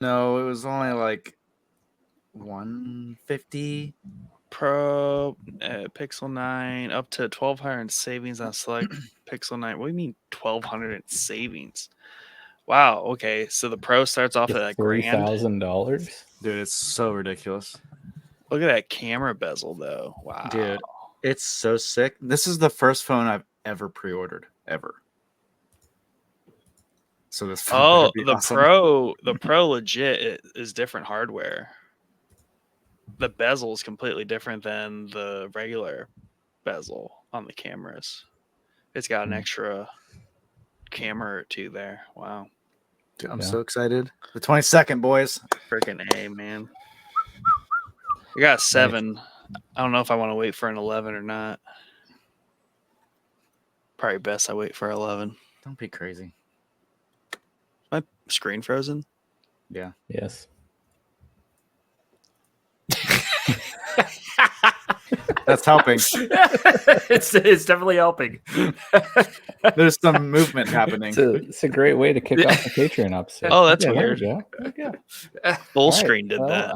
No, it was only like 150. Pro Pixel 9 up to 1,200 in savings on select Pixel 9. What do you mean 1,200 in savings? Wow. Okay, so the Pro starts off at like grand. $3,000. Dude, it's so ridiculous. Look at that camera bezel, though. Wow, Dude, it's so sick. This is the first phone I've ever pre-ordered, ever. So this phone Oh, better be the awesome. the Pro legit is different hardware. The bezel is completely different than the regular bezel on the cameras. It's got an extra camera or two there. Wow. Dude, I'm so excited. The 22nd, boys. Freaking A, man. I got a 7. I don't know if I want to wait for an 11 or not. Probably best I wait for 11. Don't be crazy. My screen frozen? Yeah. Yes. That's helping. It's definitely helping. There's some movement happening. It's a great way to kick off the Patreon episode. Oh, that's there weird. we go. There we go. Full screen did that.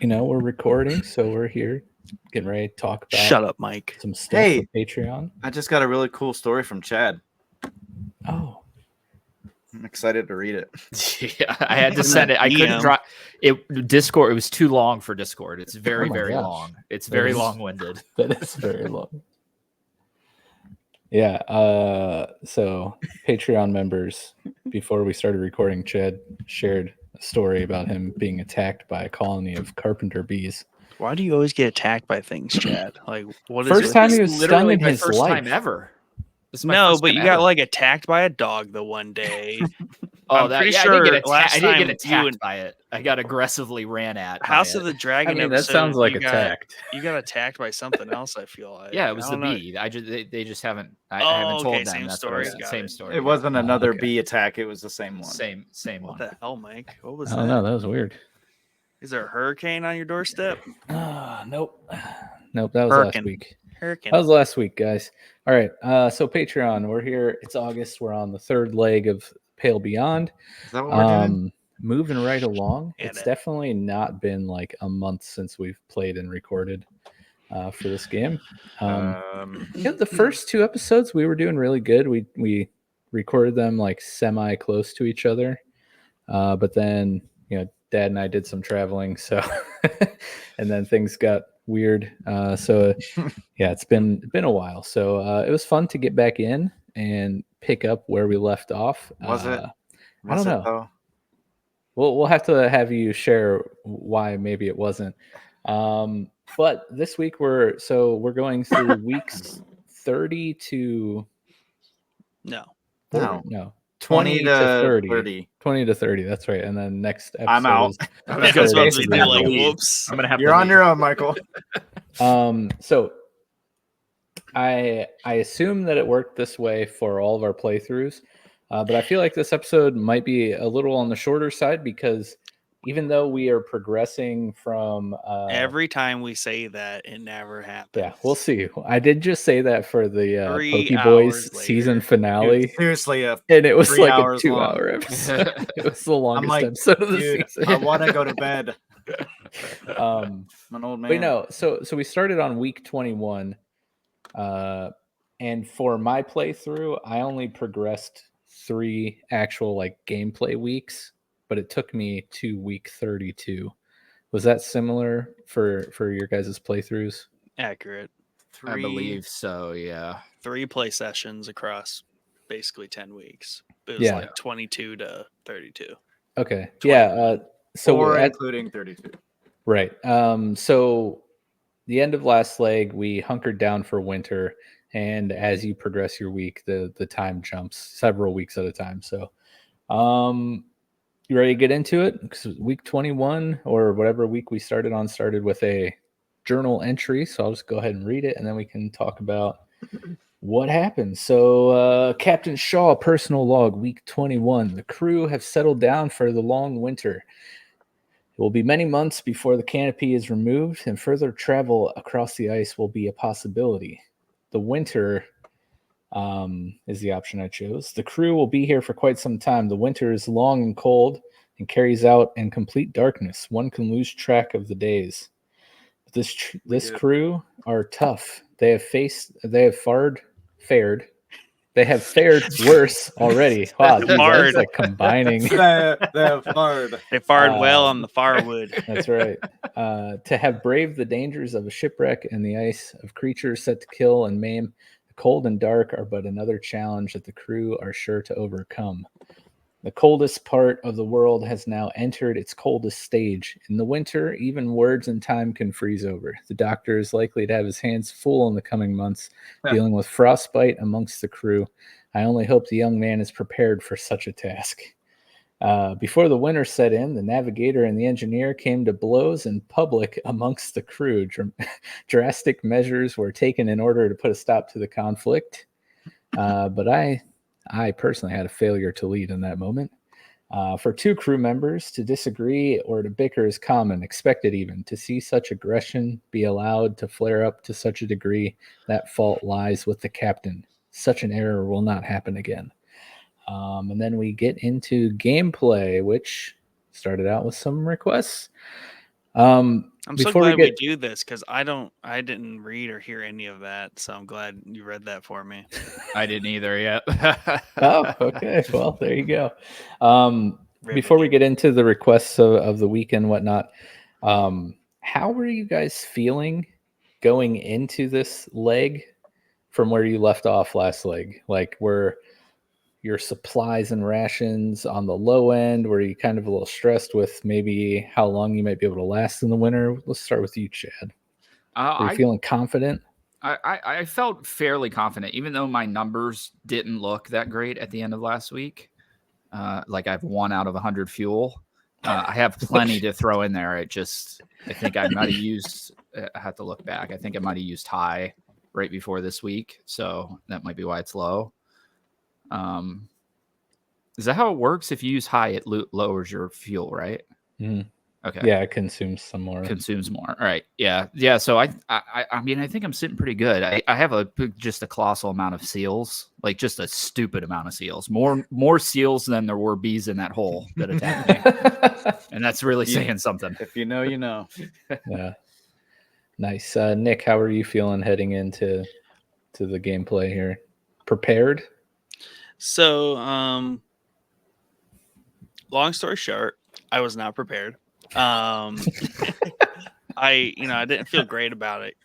We're recording, so we're here getting ready to talk about Shut up, Mike. some stuff for Patreon. I just got a really cool story from Chad. Oh. I'm excited to read it. Yeah, I had to send it. I couldn't drop it. Discord. It was too long for Discord. It's very, very long. It's very long-winded. That is very long. Yeah. So Patreon members, before we started recording, Chad shared a story about him being attacked by a colony of carpenter bees. Why do you always get attacked by things, Chad? Like, what is first time he was literally stung in my his first life time ever. No, but you got like attacked by a dog the one day. Oh, I'm pretty sure I didn't get time attacked by it. I got aggressively ran at. House of the Dragon. I mean, that episode, sounds like you attacked. You got attacked by something else. I feel like. Yeah, it was the bee. They just haven't. I haven't told them. Same That's story. Same story. It wasn't another bee attack. It was the same one. Same what one. The hell, Mike? What was I that? don't know. That was weird. Is there a hurricane on your doorstep? Nope. Nope. That was last week. Hurricane. That was last week, guys. All right. So Patreon, we're here. It's August. We're on the third leg of Pale Beyond. Is that what we're doing? Moving right along. It's definitely not been like a month since we've played and recorded for this game. The first 2 episodes we were doing really good. We recorded them like semi close to each other, but then Dad and I did some traveling, so and then things got weird. So yeah, it's been a while. So it was fun to get back in and pick up where we left off. Was it? I don't know. We'll have to have you share why maybe it wasn't. But this week we're going through weeks 30 to no 20 to 30. 20 to 30. That's right. And then next episode I'm out. Whoops. I'm gonna have. You're on your own, Michael. So I assume that it worked this way for all of our playthroughs, but I feel like this episode might be a little on the shorter side because even though we are progressing from every time we say that, it never happens. Yeah, we'll see. I did just say that for the Pokeboys season finale. Dude, seriously, and it was like a 2-hour episode. It was the longest episode of the season. I want to go to bed. I'm an old man. But no, so we started on week 21, and for my playthrough, I only progressed 3 actual like gameplay weeks. But it took me to week 32. Was that similar for your guys' playthroughs? Accurate. I believe so, yeah. 3 play sessions across basically 10 weeks. It was like 22 to 32. Okay. 20. Yeah. So including 32. Right. So the end of last leg, we hunkered down for winter. And as you progress your week, the time jumps several weeks at a time. So you ready to get into it? Because week 21 or whatever week we started with a journal entry. So I'll just go ahead and read it and then we can talk about what happened. So Captain Shaw, personal log, week 21. The crew have settled down for the long winter. It will be many months before the canopy is removed and further travel across the ice will be a possibility. The winter is the option I chose. The crew will be here for quite some time. The winter is long and cold. and carries out in complete darkness. One can lose track of the days. But this crew are tough. They have fared worse already. Wow, geez, that's like combining. They fared. They fared well on the firewood. That's right. To have braved the dangers of a shipwreck and the ice of creatures set to kill and maim, the cold and dark are but another challenge that the crew are sure to overcome. The coldest part of the world has now entered its coldest stage. In the winter, even words and time can freeze over. The doctor is likely to have his hands full in the coming months, dealing with frostbite amongst the crew. I only hope the young man is prepared for such a task. Before the winter set in, the navigator and the engineer came to blows in public amongst the crew. Drastic measures were taken in order to put a stop to the conflict. But I personally had a failure to lead in that moment. For two crew members to disagree or to bicker is common, expected even. To see such aggression be allowed to flare up to such a degree, that fault lies with the captain. Such an error will not happen again. And then we get into gameplay, which started out with some requests. I'm so glad we do this because I didn't read or hear any of that. So I'm glad you read that for me. I didn't either yet. Oh, okay. Well, there you go. Before we get into the requests of the week and whatnot, how were you guys feeling going into this leg from where you left off last leg? Like, were your supplies and rations on the low end? Were you kind of a little stressed with maybe how long you might be able to last in the winter? Let's start with you, Chad. Are you feeling confident? I felt fairly confident, even though my numbers didn't look that great at the end of last week. Like I've 1 out of 100 fuel. I have plenty to throw in there. I think I might have used, I have to look back. I think I might have used high right before this week. So that might be why it's low. Is that how it works? If you use high, it lowers your fuel, right? Mm-hmm. Okay. Yeah, it consumes some more. Consumes more. All right. Yeah. Yeah. So I mean, I think I'm sitting pretty good. I have just a colossal amount of seals, like just a stupid amount of seals. More seals than there were bees in that hole that attacked me, and that's really saying something. If you know, you know. Yeah. Nice. Nick, how are you feeling heading into the gameplay here? Prepared? So, long story short, I was not prepared. I didn't feel great about it.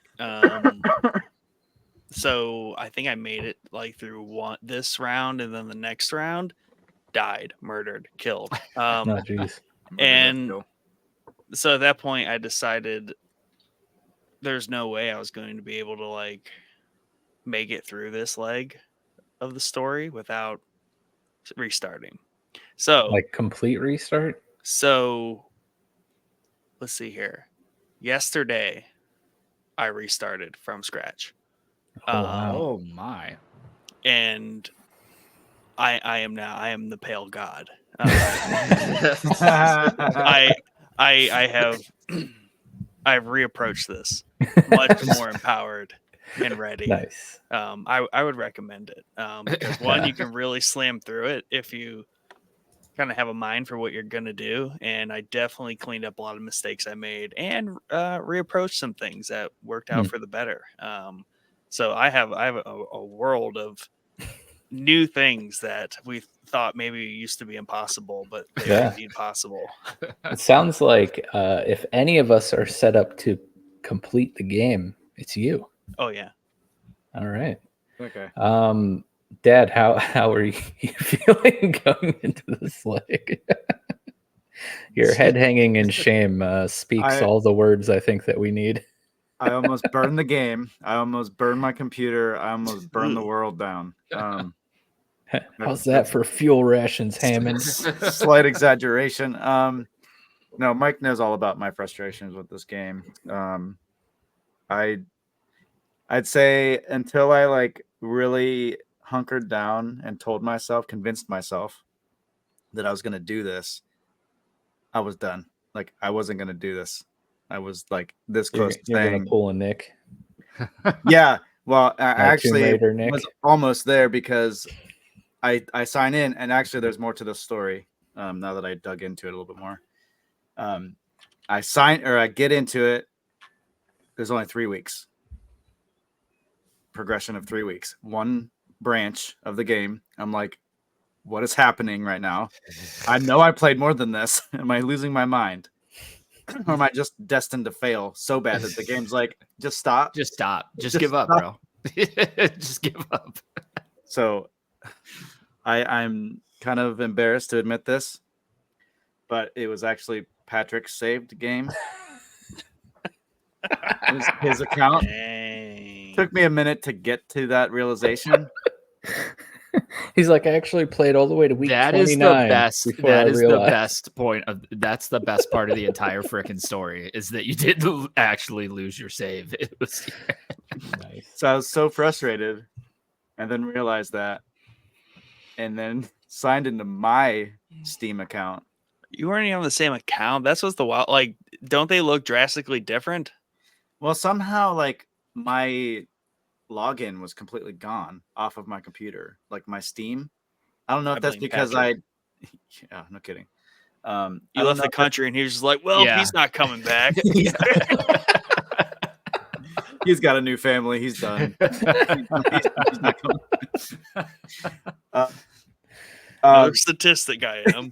So I think I made it like through this round, and then the next round died, murdered, killed. Oh, geez. And so at that point I decided there's no way I was going to be able to like make it through this leg of the story without restarting. So like complete restart? So let's see here. Yesterday I restarted from scratch. Oh, wow. Oh my. And I am the pale god. I've reapproached this much more empowered and ready. Nice. I would recommend it because one, you can really slam through it if you kind of have a mind for what you're gonna do, and I definitely cleaned up a lot of mistakes I made and reapproached some things that worked out for the better. So I have a world of new things that we thought maybe used to be impossible, but they're indeed possible. It sounds like if any of us are set up to complete the game, it's you. Oh yeah. All right. Okay. Dad, how are you feeling going into this leg? Your head hanging in shame speaks all the words I think that we need. I almost burned the game. I almost burned my computer. I almost burned the world down. How's that for fuel rations, Hammond? Slight exaggeration. No, Mike knows all about my frustrations with this game. I'd say until I like really hunkered down and convinced myself that I was going to do this, I was done. Like I wasn't going to do this. I was like this close to you're saying, gonna pull a Nick. Yeah. Well, I actually Nick. was almost there because I sign in, and actually there's more to the story. now that I dug into it a little bit more. I get into it. There's only 3 weeks. Progression of 3 weeks. One branch of the game. I'm like, what is happening right now? I know I played more than this. Am I losing my mind? Or am I just destined to fail so bad that the game's like, just stop? Just stop. Just give up, bro. Just give up. So I'm kind of embarrassed to admit this, but it was actually Patrick's saved game. It was his account. Dang. Took me a minute to get to that realization. He's like, I actually played all the way to week 29. That is the best. before That I is realized. the best point of. That's the best part of the entire freaking story is that you didn't actually lose your save. It was Nice. So I was so frustrated, and then realized that, and then signed into my Steam account. You weren't even on the same account. That's what's the wild. Like, don't they look drastically different? Well, somehow like my login was completely gone off of my computer, like my Steam. I don't know I if that's blame because Patrick. yeah, no kidding. You I don't left know the if country, and he was just like, "Well, Yeah. he's not coming back." he's got a new family. He's done. He's not coming. No statistic, I am.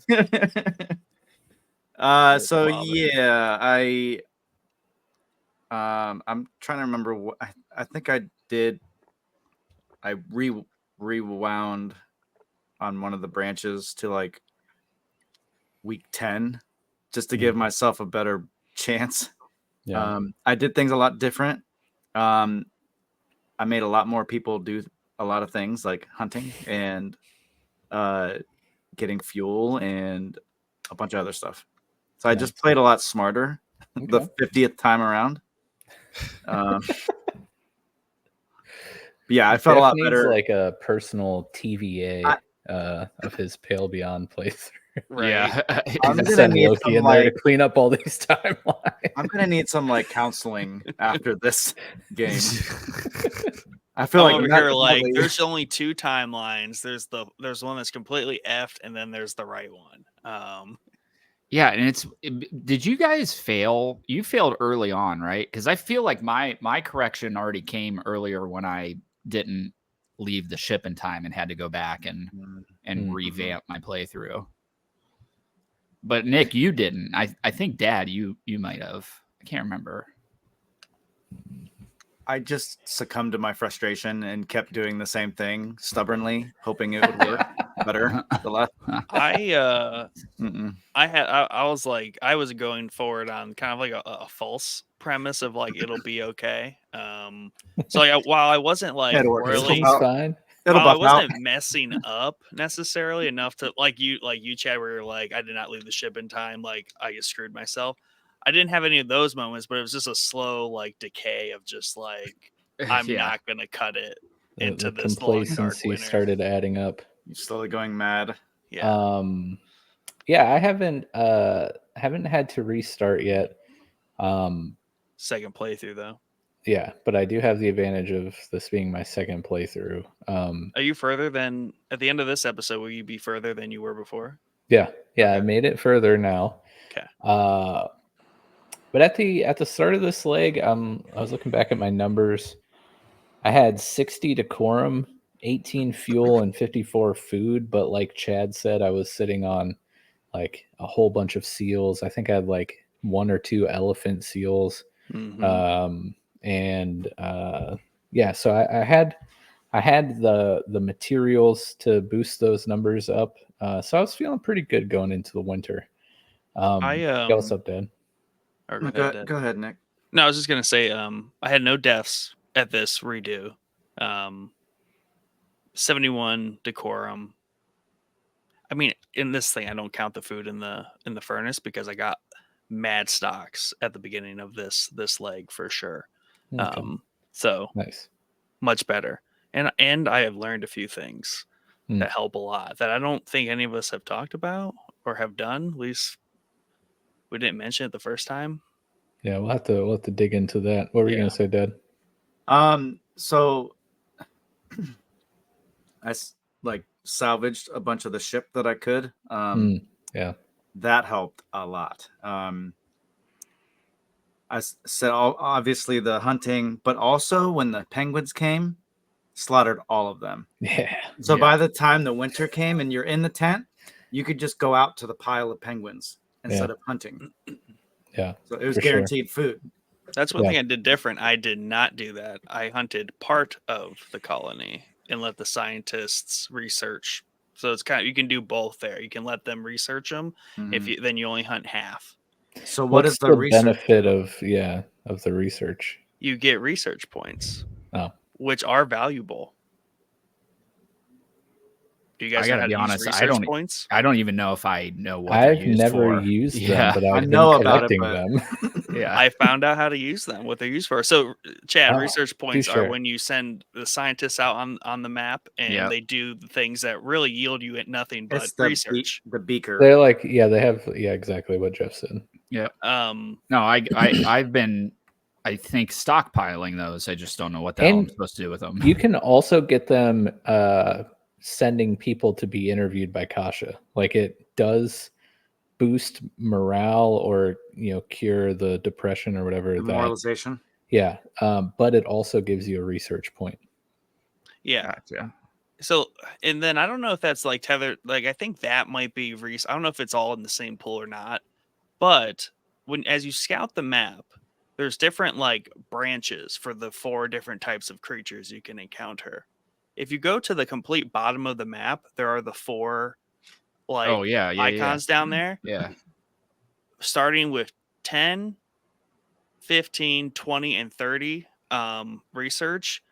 So Father. yeah, I'm trying to remember what I think I did. I rewound on one of the branches to like week 10 just to give myself a better chance. Yeah. I did things a lot different. I made a lot more people do a lot of things like hunting and getting fuel and a bunch of other stuff. So I just played a lot smarter the 50th time around. Yeah, I felt a lot Needs better. like a personal TVA of his Pale Beyond playthrough. Right. Yeah. I'm gonna Send need Loki some, in there to like- clean up all these timelines. I'm gonna need some like counseling after this game. I feel I'm like over not here like really- there's only 2 timelines. There's one that's completely effed, and then there's the right one. Yeah, and did you guys fail? You failed early on, right? Because I feel like my correction already came earlier when I didn't leave the ship in time and had to go back and Mhm. revamp my playthrough. But Nick, you didn't. I think Dad, you might have. I can't remember. I just succumbed to my frustration and kept doing the same thing stubbornly, hoping it would work better. The last, I mm-mm. I was like, I was going forward on kind of like a false premise of like it'll be okay. So like, while I wasn't like It'll work. really, Everything's fine. It'll while I buff out. wasn't messing up necessarily enough to like you, Chad, where you're like, I did not leave the ship in time, like I just screwed myself. I didn't have any of those moments, but it was just a slow like decay of just like I'm Yeah. not gonna cut it into The this long dark complacency winter. started adding up. You're slowly going mad. Yeah. Yeah, I haven't had to restart yet. Second playthrough though. Yeah, but I do have the advantage of this being my second playthrough. Are you further than at the end of this episode? Will you be further than you were before? Yeah, I Okay. made it further now. Okay. But at the start of this leg, I was looking back at my numbers. I had 60 decorum, 18 fuel, and 54 food. But like Chad said, I was sitting on like a whole bunch of seals. I think I had like 1 or 2 elephant seals. Mhm. Yeah, so I had the materials to boost those numbers up. So I was feeling pretty good going into the winter. Yeah, what's up, Dad? Or go ahead, Dad. Go ahead, Nick. No, I was just gonna say, I had no deaths at this redo. 71 decorum. I mean, in this thing, I don't count the food in the furnace because I got mad stocks at the beginning of this leg for sure. Okay. So Nice. much better, and I have learned a few things Hmm. that help a lot that I don't think any of us have talked about or have done. At least we didn't mention it the first time. Yeah, we'll have to dig into that. What were you Yeah. gonna say, Dad? So I like salvaged a bunch of the ship that I could. Yeah. Yeah. That helped a lot. I said obviously the hunting, but also when the penguins came, slaughtered all of them. Yeah. So by the time the winter came and you're in the tent, you could just go out to the pile of penguins instead of hunting. Yeah. So it was guaranteed food. That's one thing I did different. I did not do that. I hunted part of the colony and let the scientists research. So it's kind of, you can do both there. You can let them research them. Mm-hmm. Then you only hunt half. So What's is the benefit of the research? You get research points, which are valuable. Do you guys I gotta be honest, points? I don't even know if I know what I've they're used never for. used them, but I I've know been about it, collecting but them. Yeah, I found out how to use them, what they're used for. So, Chad, research points are when you send the scientists out on the map and they do the things that really yield you at nothing but research. The beaker. They're like, they have exactly what Jeff said. Yeah. No, I've been, I think, stockpiling those. I just don't know what the hell I'm supposed to do with them. You can also get them sending people to be interviewed by Kasha. Like, it does boost morale or cure the depression or whatever. Demoralization. But it also gives you a research point. Yeah. Gotcha. So, and then I don't know if that's like tethered. Like, I think that might be I don't know if it's all in the same pool or not. But as you scout the map, there's different like branches for the 4 different types of creatures you can encounter. If you go to the complete bottom of the map, there are the 4 icons down there. Yeah. Starting with 10, 15, 20, and 30 research.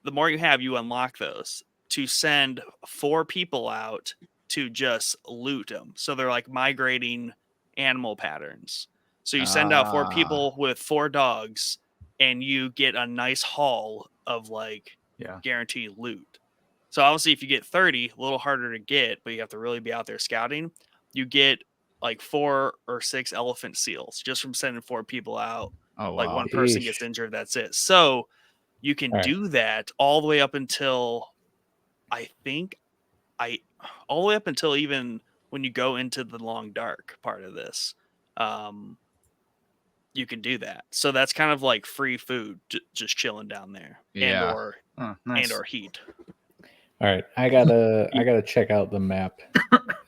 The more you have, you unlock those to send 4 people out to just loot them. So they're like migrating animal patterns. So you send out 4 people with 4 dogs and you get a nice haul of guaranteed loot. So obviously if you get 30, a little harder to get, but you have to really be out there scouting. You get like 4 or 6 elephant seals just from sending 4 people out. Oh, wow. Like one person gets injured, that's it. So you can do that all the way up until all the way up until even when you go into the long dark part of this. You can do that. So that's kind of like free food just chilling down there. Yeah. And or heat. All right. I gotta check out the map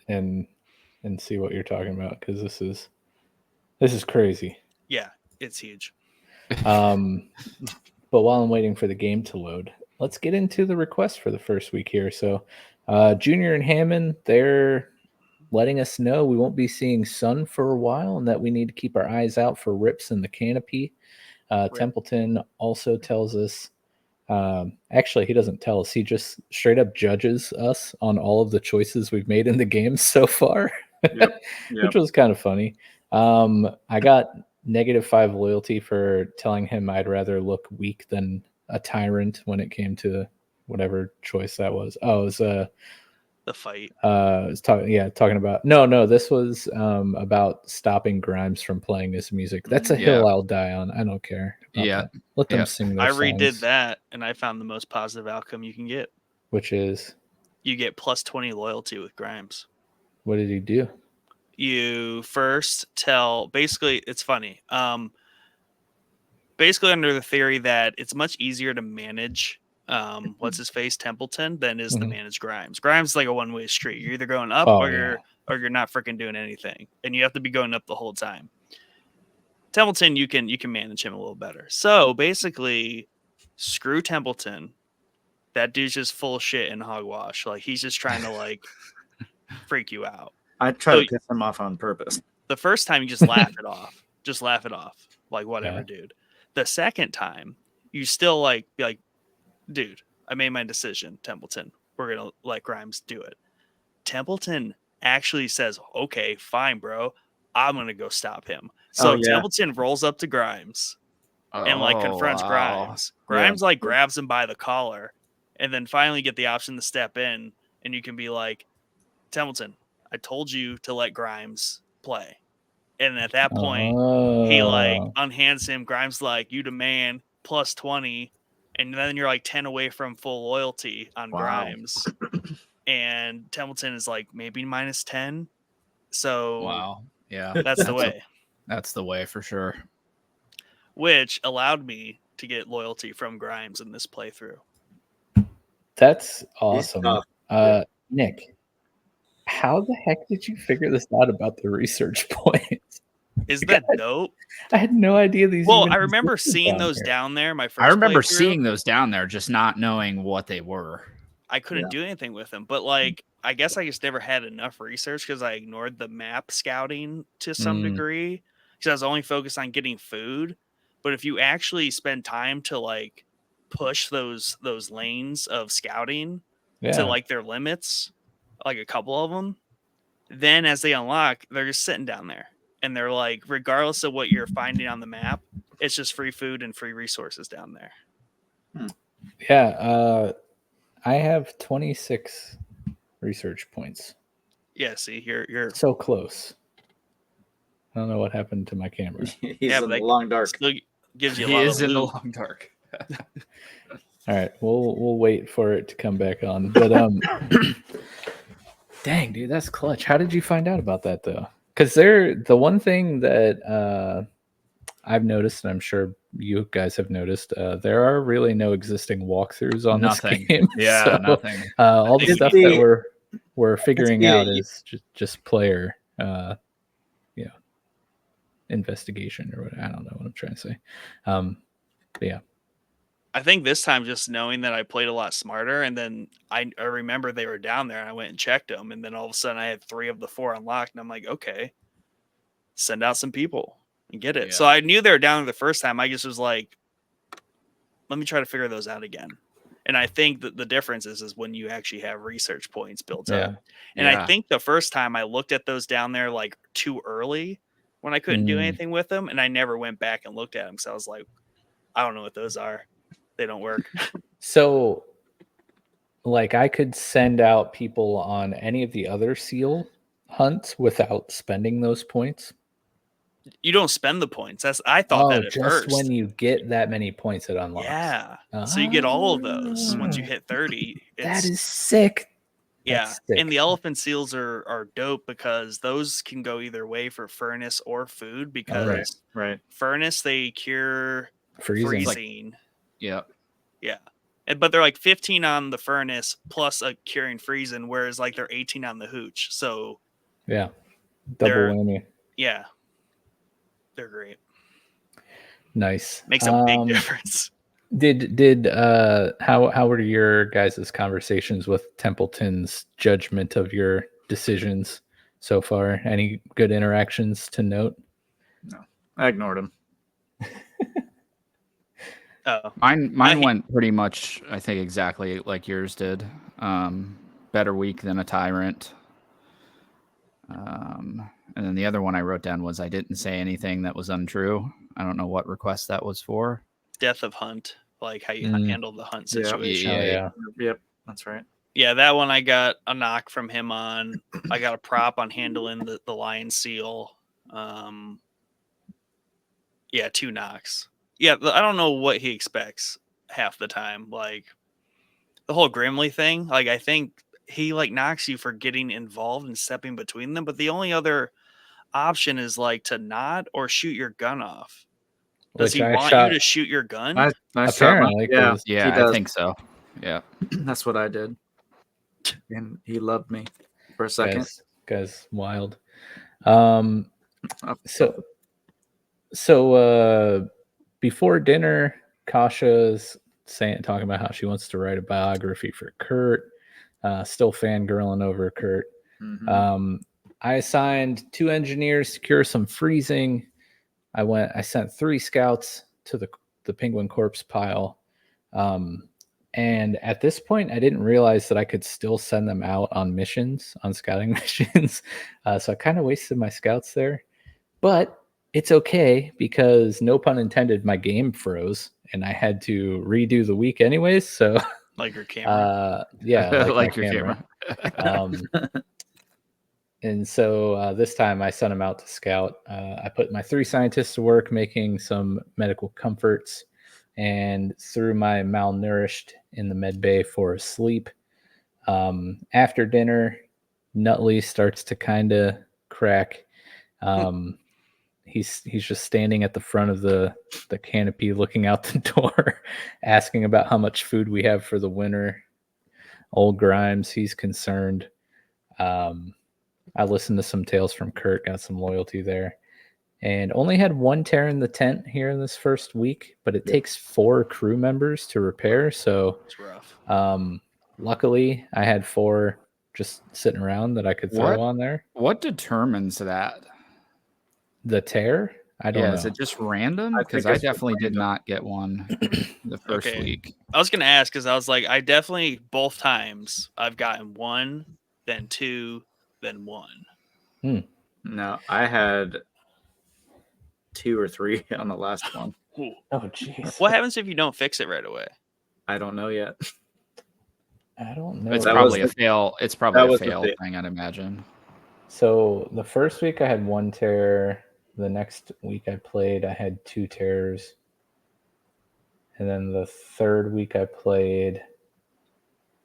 and see what you're talking about, because this is crazy. Yeah, it's huge. But while I'm waiting for the game to load, let's get into the requests for the first week here. So Junior and Hammond, they're letting us know we won't be seeing Sun for a while and that we need to keep our eyes out for rips in the canopy. Templeton also tells us, actually, he doesn't tell us. He just straight up judges us on all of the choices we've made in the game so far, which was kind of funny. I got -5 loyalty for telling him I'd rather look weak than a tyrant when it came to whatever choice that was. Oh, it was the fight. Talking about no. This was about stopping Grimes from playing his music. That's a hill I'll die on. I don't care. That. Let them sing their songs. I redid that, and I found the most positive outcome you can get, which is you get +20 loyalty with Grimes. What did he do? You first tell. Basically, it's funny. Basically, under the theory that it's much easier to manage what's his face Templeton than is to manage Grimes. Grimes is like a one-way street. You're either going up or you're not freaking doing anything, and you have to be going up the whole time. Templeton, you can manage him a little better. So basically, screw Templeton. That dude's just full of shit and hogwash. Like, he's just trying to like freak you out. I try to piss him off on purpose. The first time you just laugh it off. Just laugh it off. Like, whatever, dude. The second time, you still be like, dude, I made my decision, Templeton. We're going to let Grimes do it. Templeton actually says, okay, fine, bro. I'm going to go stop him. So Templeton rolls up to Grimes and confronts Grimes. Grimes grabs him by the collar, and then finally get the option to step in, and you can be like, Templeton, I told you to let Grimes play. And at that point, he unhands him. Grimes you demand +20, and then you're 10 away from full loyalty on Grimes. and Templeton is like maybe -10. So Wow. Yeah. that's the way. That's the way for sure. Which allowed me to get loyalty from Grimes in this playthrough. That's awesome. tough. Nick, how the heck did you figure this out about the research points? Is that dope? I had no idea these. Well, even I remember existed seeing down those here. down there. My first I remember playthrough. seeing those down there, just not knowing what they were. I couldn't do anything with them, but like I guess I just never had enough research because I ignored the map scouting to some degree because I was only focused on getting food. But if you actually spend time to like push those lanes of scouting to like their limits, like a couple of them, then as they unlock, they're just sitting down there, and they're like, regardless of what you're finding on the map, it's just free food and free resources down there. Yeah, I have 26 research points. Yeah, see, you're So close. I don't know what happened to my camera. He's Yeah, in but the long dark. still gives you a He lot is of in the loot. long dark. All right, we'll wait for it to come back on. But dang, dude, that's clutch. How did you find out about that though? Because the one thing that I've noticed, and I'm sure you guys have noticed, there are really no existing walkthroughs on this game. Yeah, So, nothing. all the think stuff the- that we're figuring yeah, out is just player, investigation or what. I don't know what I'm trying to say. But yeah. I think this time just knowing that I played a lot smarter, and then I remember they were down there, and I went and checked them, and then all of a sudden I had 3 of the 4 unlocked, and I'm like, okay, send out some people and get it. So Yeah. I knew they were down there the first time. I just was like, let me try to figure those out again. And I think that the difference is when you actually have research points built up. And I think the first time I looked at those down there like too early when I couldn't do anything with them, and I never went back and looked at them because I was like, I don't know what those are. They don't work. So, like, I could send out people on any of the other seal hunts without spending those points. You don't spend the points. I thought that at just first. when you get that many points, it unlocks. Yeah. So you get all of those once you hit 30. That is sick. Yeah. That's sick. And the elephant seals are dope because those can go either way for furnace or food because Right. furnace, they cure Freezing. freezing. Yeah. But they're like 15 on the furnace plus a curing freezing, whereas like they're 18 on the hooch. So Yeah. Double they're- whammy. yeah, they're great. Nice. Makes a big difference. Did how were your guys' conversations with Templeton's judgment of your decisions so far? Any good interactions to note? No, I ignored him. Oh, Mine went pretty much, I think, exactly like yours did. Better weak than a tyrant. And then the other one I wrote down was I didn't say anything that was untrue. I don't know what request that was for. death of hunt, like how you handle the hunt Yeah. situation. Yeah. Yep, that's right. Yeah, that one I got a knock from him on. I got a prop on handling the lion seal. Yeah, 2 knocks. Yeah, I don't know what he expects half the time. Like the whole Grimly thing. Like I think he like knocks you for getting involved and stepping between them, but the only other option is like to nod or shoot your gun off. Does he want you to shoot your gun? I Apparently, yeah, 'cause- he Yeah, I does. think so. Yeah. That's what I did, and he loved me for a second. Guys, wild. Oh, So before dinner, Kasha's talking about how she wants to write a biography for Kurt. Still fangirling over Kurt. mhm. I assigned 2 engineers to cure some freezing. I sent 3 scouts to the penguin corpse pile. And at this point, I didn't realize that I could still send them out on missions, on scouting missions. So I kind of wasted my scouts there. But it's okay because, no pun intended, my game froze and I had to redo the week anyways. So Like your camera. yeah, Like my your camera. And so this time I sent them out to scout. I put my 3 scientists to work making some medical comforts and threw my malnourished in the med bay for a sleep. After dinner, Nutley starts to kind of crack. He's just standing at the front of the canopy looking out the door, asking about how much food we have for the winter. Old Grimes, he's concerned. I listened to some tales from Kurt, got some loyalty there, and only had one tear in the tent here in this first week, but it takes 4 crew members to repair. So It's rough. Luckily, I had 4 just sitting around that I could throw on there. What determines that? The tear? I don't know. Is it just random? Because I definitely did not get one the first week. I was going to ask because I was like, I definitely, both times, I've gotten 1, then 2, then 1. No, I had 2 or 3 on the last one. Ooh. Oh, jeez. What happens if you don't fix it right away? I don't know yet. I don't know. It's probably a fail. It's probably a fail thing, I'd imagine. So the first week I had 1 tear. The next week I played, I had 2 tears. And then the third week I played,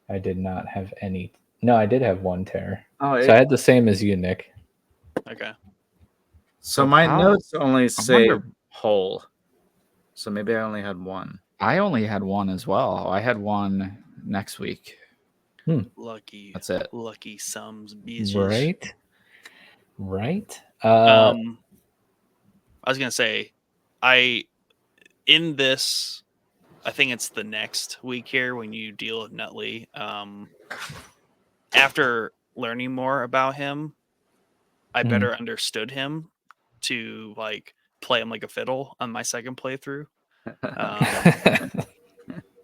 I did not have any. No, I did have 1 tear. So I had the same as you, Nick. Okay. So my notes only say whole. So maybe I only had 1. I only had 1 as well. I had 1 next week. Lucky. That's it. Lucky sums, bitches. Right. I was gonna say, in this, I think it's the next week here when you deal with Nutley. After learning more about him, I better understood him to like play him like a fiddle on my second playthrough.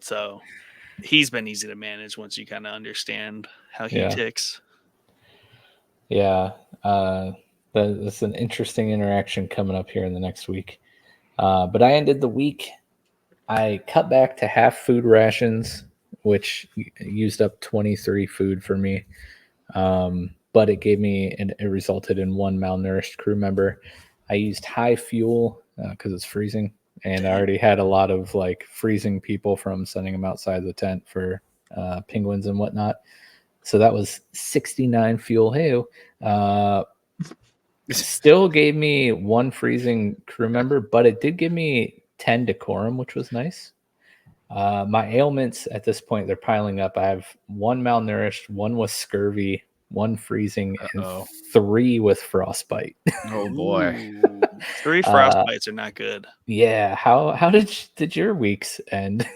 So he's been easy to manage once you kind of understand how he ticks. Yeah. That's an interesting interaction coming up here in the next week. But I ended the week. I cut back to half food rations, which used up 23 food for me. But it gave me, and it resulted in 1 malnourished crew member. I used high fuel because it's freezing, and I already had a lot of like freezing people from sending them outside the tent for penguins and whatnot. So that was 69 fuel. Hey, still gave me 1 freezing crew member, but it did give me 10 decorum, which was nice. My ailments at this point, they're piling up. I have 1 malnourished, 1 with scurvy, 1 freezing, and 3 with frostbite. Oh boy. Ooh, 3 frostbites are not good. Yeah. How did your weeks end?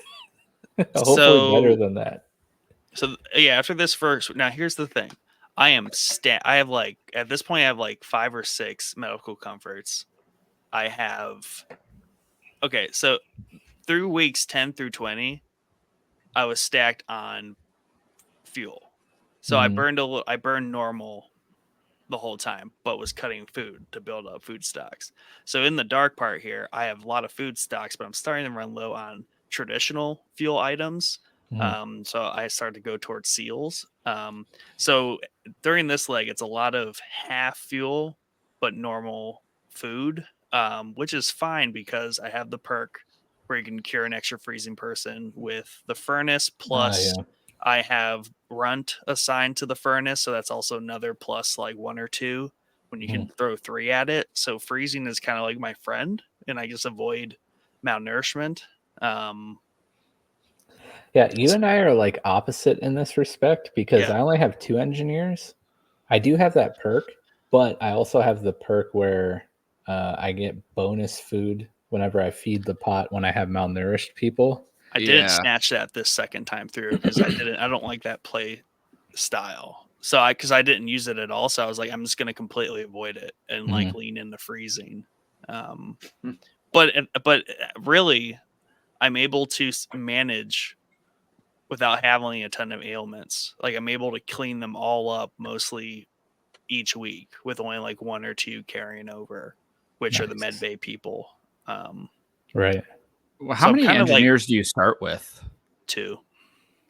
Hopefully better than that. So yeah, after this first, now here's the thing. I have like, at this point I have like 5 or 6 medical comforts. I have, okay, so through weeks 10 through 20, I was stacked on fuel. So I burned normal the whole time, but was cutting food to build up food stocks. So in the dark part here, I have a lot of food stocks, but I'm starting to run low on traditional fuel items. So I started to go towards seals. So during this leg, it's a lot of half fuel, but normal food, which is fine because I have the perk where you can cure an extra freezing person with the furnace. Plus I have runt assigned to the furnace. So that's also another plus like 1 or 2 when you can throw 3 at it. So freezing is kind of like my friend, and I just avoid malnourishment. Yeah, you and I are like opposite in this respect because I only have 2 engineers. I do have that perk, but I also have the perk where I get bonus food whenever I feed the pot when I have malnourished people. I didn't snatch that this second time through because I don't like that play style. So because I didn't use it at all. So I was like, I'm just going to completely avoid it and like lean into freezing. But really I'm able to manage without having a ton of ailments. Like I'm able to clean them all up mostly each week with only like 1 or 2 carrying over, which are the med bay people. Right. Well, how many engineers do you start with? 2.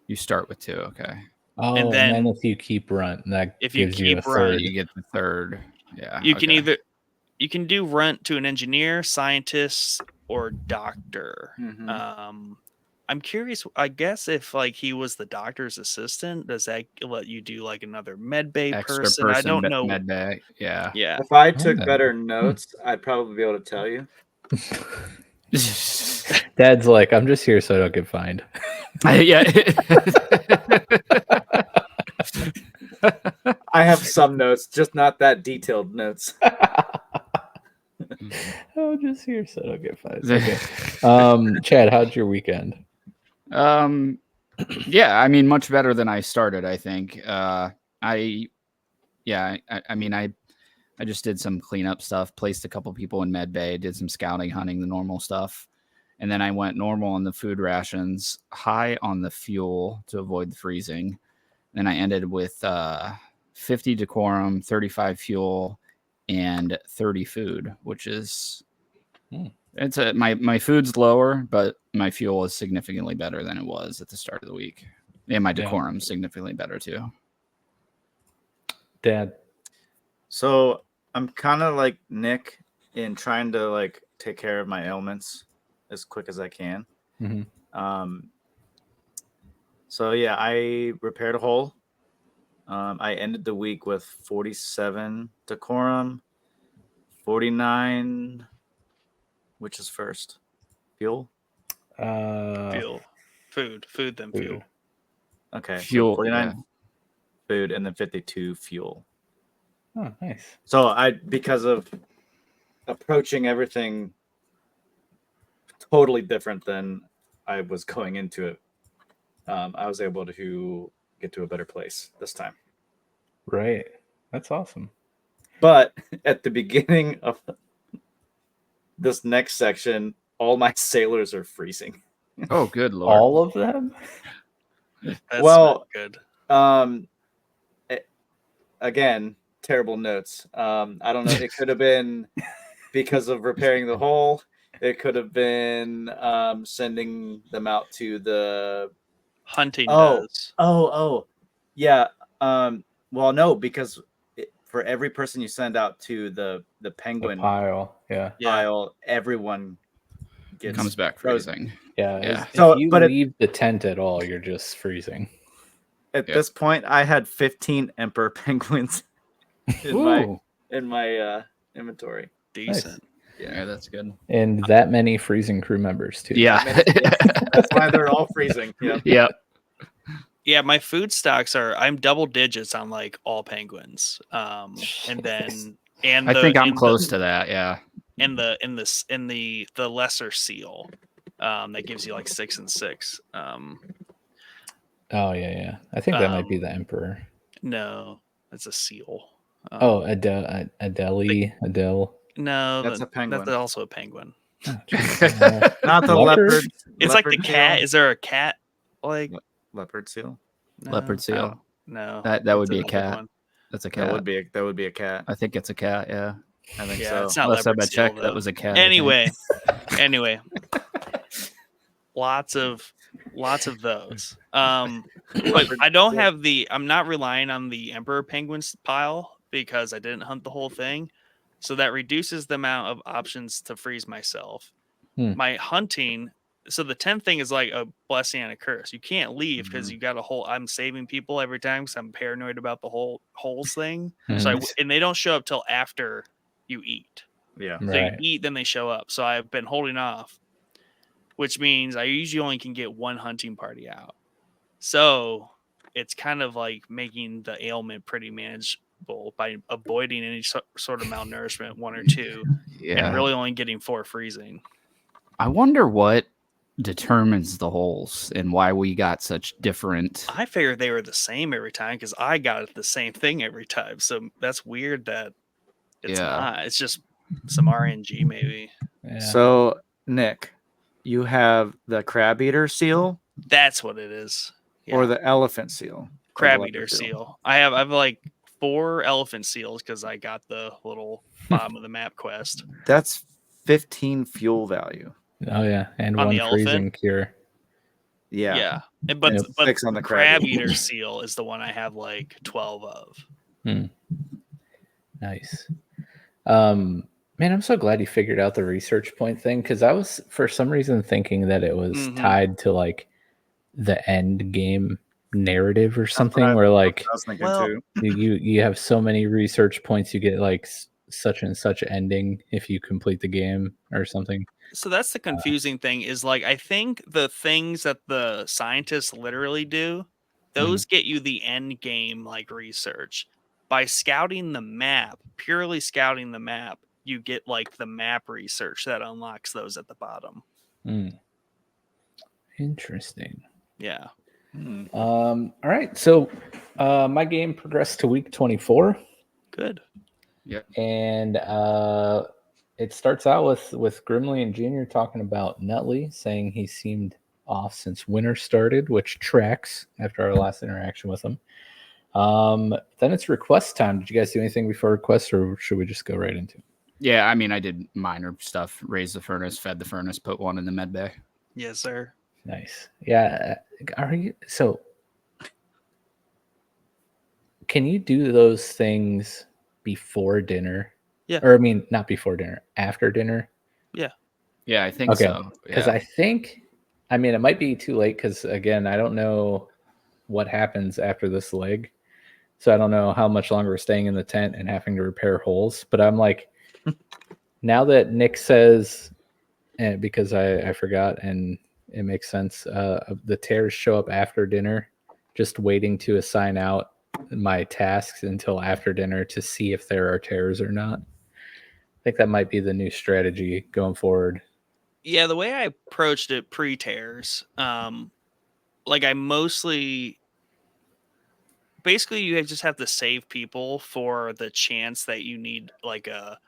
You start with 2, okay. Oh, and then if you keep runt, that if gives you you keep a runt, third. You get the third. Yeah. You can you can do runt to an engineer, scientist, or doctor. I'm curious. I guess if like he was the doctor's assistant, does that let you do like another med bay Extra person? I don't know. med bay. Yeah. Yeah. If I took Okay. better notes, I'd probably be able to tell you. Dad's like, I'm just here so I don't get fined. Yeah. I have some notes, just not that detailed notes. I'm just here so I don't get fined. Okay. Chad, how'd your weekend? Yeah, I mean, much better than I started, I think. I mean, I just did some cleanup stuff, placed a couple people in med bay, did some scouting, hunting, the normal stuff. And then I went normal on the food rations, high on the fuel to avoid the freezing. Then I ended with 50 decorum, 35 fuel, and 30 food, which is it's my food's lower, but my fuel is significantly better than it was at the start of the week. And my decorum significantly better too. Dad. So I'm kind of like Nick in trying to like take care of my ailments as quick as I can. Mm-hmm. So yeah, I repaired a hole. I ended the week with 47 decorum, 49, which is first? Fuel? Fuel. Food, then Food. fuel. Okay. Fuel, So 49 yeah. food and then 52 fuel. Oh, nice. So because of approaching everything totally different than I was going into it, I was able to get to a better place this time. Right. That's awesome. But at the beginning of this next section, all my sailors are freezing. Oh, good Lord. All of them? That's Well, not good. Again, terrible notes. I don't know. It could have been because of repairing the hole. It could have been sending them out to the Hunting Oh. does. Yeah. Well, no, because for every person you send out to the penguin Pile. Yeah. pile, everyone gets Comes back freezing. Yeah. Yeah. If So, you but leave the tent at all, you're just freezing. At Yeah. this point, I had 15 emperor penguins in my inventory. Decent. Yeah, that's good. And that many freezing crew members too. Yeah. That's why they're all freezing. Yeah. Yeah. Yeah, my food stocks I'm double digits on like all penguins. And then I think I'm close to that. Yeah. in the lesser seal. That gives you like 6 and 6. Oh yeah. I think that might be the emperor. No, that's a seal. Adele. No, That's a penguin. That's also a penguin. Oh, geez. Not the Leopard? leopard. It's like the leopard cat. seal. Is there a cat? Like Leopard seal. no, Leopard seal. No, That would it's be a another cat. one. That's a cat. That would be a cat. I think it's a cat. Yeah. I think Yeah, so. it's not Last time leopard I seal, checked, that though. was a cat. I think. Anyway, lots of those. But I don't have I'm not relying on the emperor penguins pile because I didn't hunt the whole thing, so that reduces the amount of options to freeze myself. My hunting. So the 10th thing is like a blessing and a curse. You can't leave because you got a whole. I'm saving people every time because I'm paranoid about the whole holes thing. So and they don't show up till after you eat. Yeah. So you eat, then they show up. So I've been holding off, which means I usually only can get one hunting party out. So it's kind of like making the ailment pretty manageable by avoiding any sort of malnourishment, 1 or 2, and really only getting 4 freezing. I wonder what determines the holes and why we got such different. I figured they were the same every time because I got the same thing every time. So that's weird that it's not. It's just some RNG maybe. Yeah. So Nick, you have the crab eater seal That's what it is. Yeah. or the elephant seal? crab Or the eater leopard seal. I've like 4 elephant seals because I got the little bottom of the map quest. That's 15 fuel value. Oh yeah, and On one the freezing elephant? cure. Yeah. But 6 on the crab crab eater seal is the one I have like 12 of. Nice. Man, I'm so glad you figured out the research point thing, because I was for some reason thinking that it was tied to like the end game narrative or something, where like I was thinking Well, too. you have so many research points, you get like such and such ending if you complete the game or something. So that's the confusing thing is like I think the things that the scientists literally do, those get you the end game like research. By scouting the map, purely scouting the map, you get like the map research that unlocks those at the bottom. Interesting. Yeah. All right. So my game progressed to week 24. Good. Yep. And it starts out with Grimly and Junior talking about Nutley, saying he seemed off since winter started, which tracks after our last interaction with him. Then it's request time. Did you guys do anything before request, or should we just go right into it? Yeah, I mean, I did minor stuff. Raised the furnace, fed the furnace, put one in the med bay. Yes, sir. Nice. Yeah. Are you so? Can you do those things before dinner? Yeah. Or I mean, not before dinner, after dinner. Yeah. Yeah, I think so. Because Yeah. I think, I mean, it might be too late because, again, I don't know what happens after this leg. So I don't know how much longer we're staying in the tent and having to repair holes. But I'm like, now that Nick says, and because I forgot and it makes sense, the tears show up after dinner, just waiting to assign out my tasks until after dinner to see if there are tears or not. I think that might be the new strategy going forward. Yeah, the way I approached it pre-tears, like I mostly basically you just have to save people for the chance that you need like a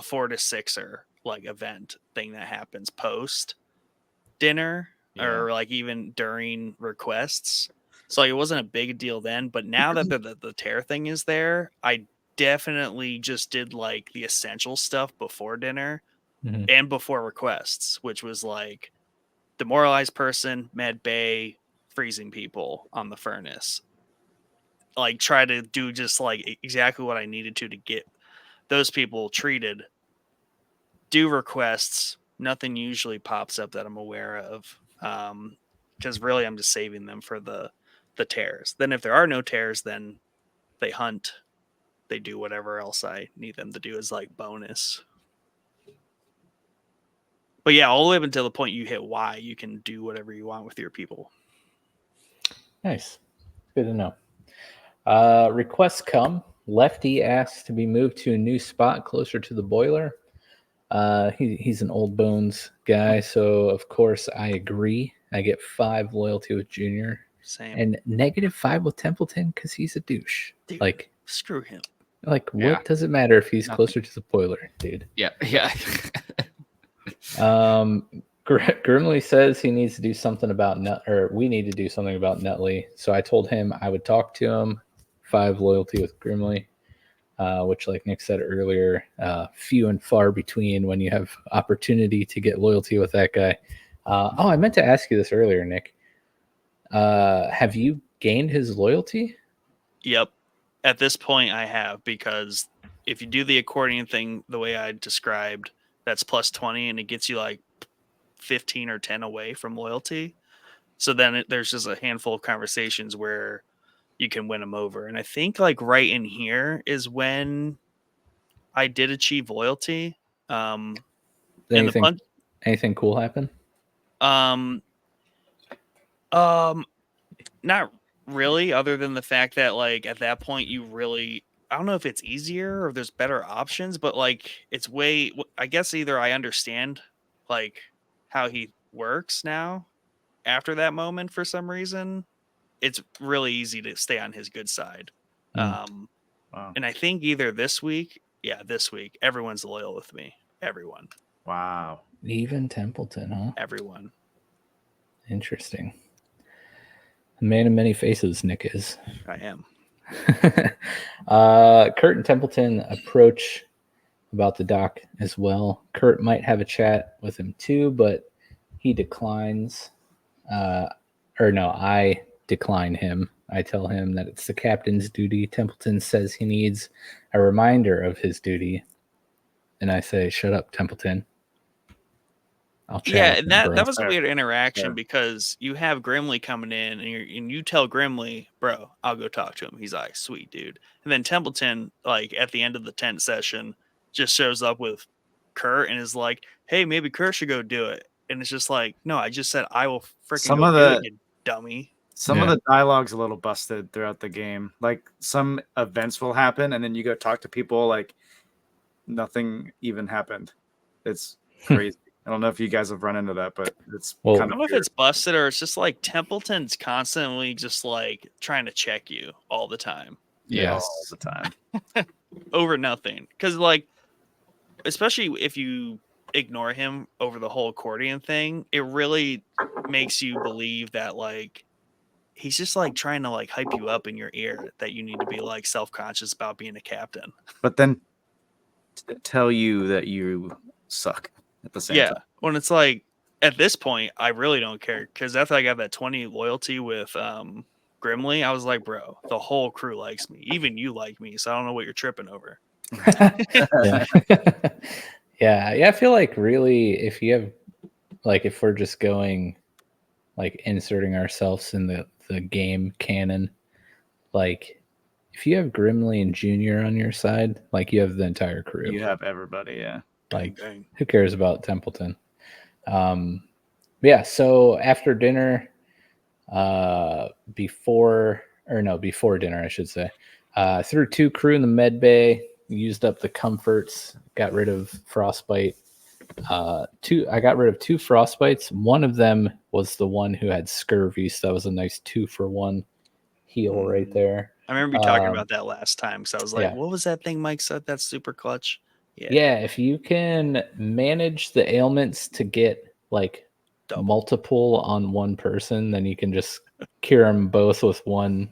4 to 6er like event thing that happens post dinner or like even during requests. So like, it wasn't a big deal then, but now that the tear thing is there, I definitely just did like the essential stuff before dinner and before requests, which was like demoralized person, med bay, freezing people on the furnace. Like try to do just like exactly what I needed to get those people treated. Do requests. Nothing usually pops up that I'm aware of. Because really I'm just saving them for the tears. Then if there are no tears, then they hunt. They do whatever else I need them to do as like bonus. But yeah, all the way up until the point you hit Y, you can do whatever you want with your people. Nice. Good to know. Requests come. Lefty asks to be moved to a new spot closer to the boiler. He's an old bones guy, so of course I agree. I get 5 loyalty with Junior. Same. And -5 with Templeton because he's a douche. Dude, like, screw him. Like, what does it matter if he's closer to the boiler, dude? Yeah. Grimly says he needs to do something about we need to do something about Nutley. So I told him I would talk to him. 5 loyalty with Grimly, which, like Nick said earlier, few and far between when you have opportunity to get loyalty with that guy. I meant to ask you this earlier, Nick. Have you gained his loyalty? Yep. At this point, I have, because if you do the accordion thing the way I described, that's plus 20, and it gets you like 15 or 10 away from loyalty. So then there's just a handful of conversations where you can win them over. And I think like right in here is when I did achieve loyalty. Anything cool happen? Not really, other than the fact that like at that point you really, I don't know if it's easier or there's better options, but like it's way, I guess either I understand like how he works now after that moment for some reason. It's really easy to stay on his good side. Wow. And I think either this week, everyone's loyal with me. Everyone. Wow. Even Templeton, huh? Everyone. Interesting. A man of many faces, Nick is. I am. Kurt and Templeton approach about the doc as well. Kurt might have a chat with him too, but he declines. I decline him. I tell him that it's the captain's duty. Templeton says he needs a reminder of his duty. and I say, "Shut up, Templeton." I'll chat. Yeah, with and him, bro. that was a Fair. weird interaction Fair. because you have Grimly coming in and you tell Grimly, bro, I'll go talk to him. He's like, sweet dude. And then Templeton, like at the end of the tent session, just shows up with Kurt and is like, hey, maybe Kurt should go do it. And it's just like, no, I just said I will freaking Some go of do the- it, you dummy. Some of the dialogue's a little busted throughout the game. Like some events will happen, and then you go talk to people like nothing even happened. It's crazy. I don't know if you guys have run into that, but it's Well, I kind don't of know if weird. it's busted or it's just like Templeton's constantly just like trying to check you all the time. Yes. all the time. Over nothing. Because, like, especially if you ignore him over the whole accordion thing, it really makes you believe that, like, he's just, like, trying to, like, hype you up in your ear that you need to be, like, self-conscious about being a captain. But then tell you that you suck at the same Yeah. time. When it's like, at this point, I really don't care. Because after I got that 20 loyalty with Grimly, I was like, bro, the whole crew likes me. Even you like me. So I don't know what you're tripping over. yeah. yeah. I feel like really, if you have, like, if we're just going, like, inserting ourselves in the game canon, like, if you have Grimly and Junior on your side, like, you have the entire crew. You have everybody, yeah. Like, Dang. who cares about Templeton? Yeah. So after dinner, before dinner, I should say, threw 2 crew in the med bay, used up the comforts, got rid of frostbite. I got rid of 2 frostbites. One of them was the one who had scurvy, so that was a nice 2-for-1 heal right there. I remember you talking about that last time because I was like, yeah. what was that thing Mike said? That's super clutch. Yeah, if you can manage the ailments to get like Double. multiple on one person, then you can just cure them both with one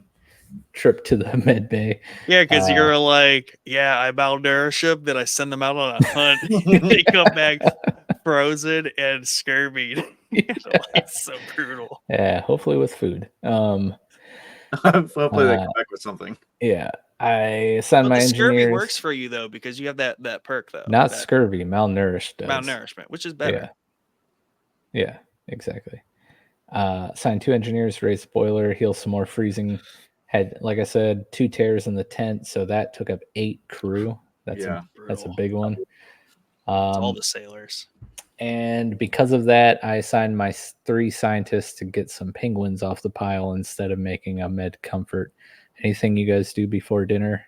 trip to the med bay. Yeah, because you're like, yeah, I malnourish them, then I send them out on a hunt. They come back frozen and scurvy. It's so brutal. Yeah, hopefully with food. Hopefully they come back with something. Yeah, I assigned my the scurvy engineers. works for you though because you have that perk though. Not that scurvy, malnourished does. malnourishment, which is better. Yeah, exactly. Assigned 2 engineers, raised boiler, heal some more freezing. Had, like I said, 2 tears in the tent, so that took up 8 crew. That's a big one. All the sailors. And because of that, I assigned my 3 scientists to get some penguins off the pile instead of making a med comfort. Anything you guys do before dinner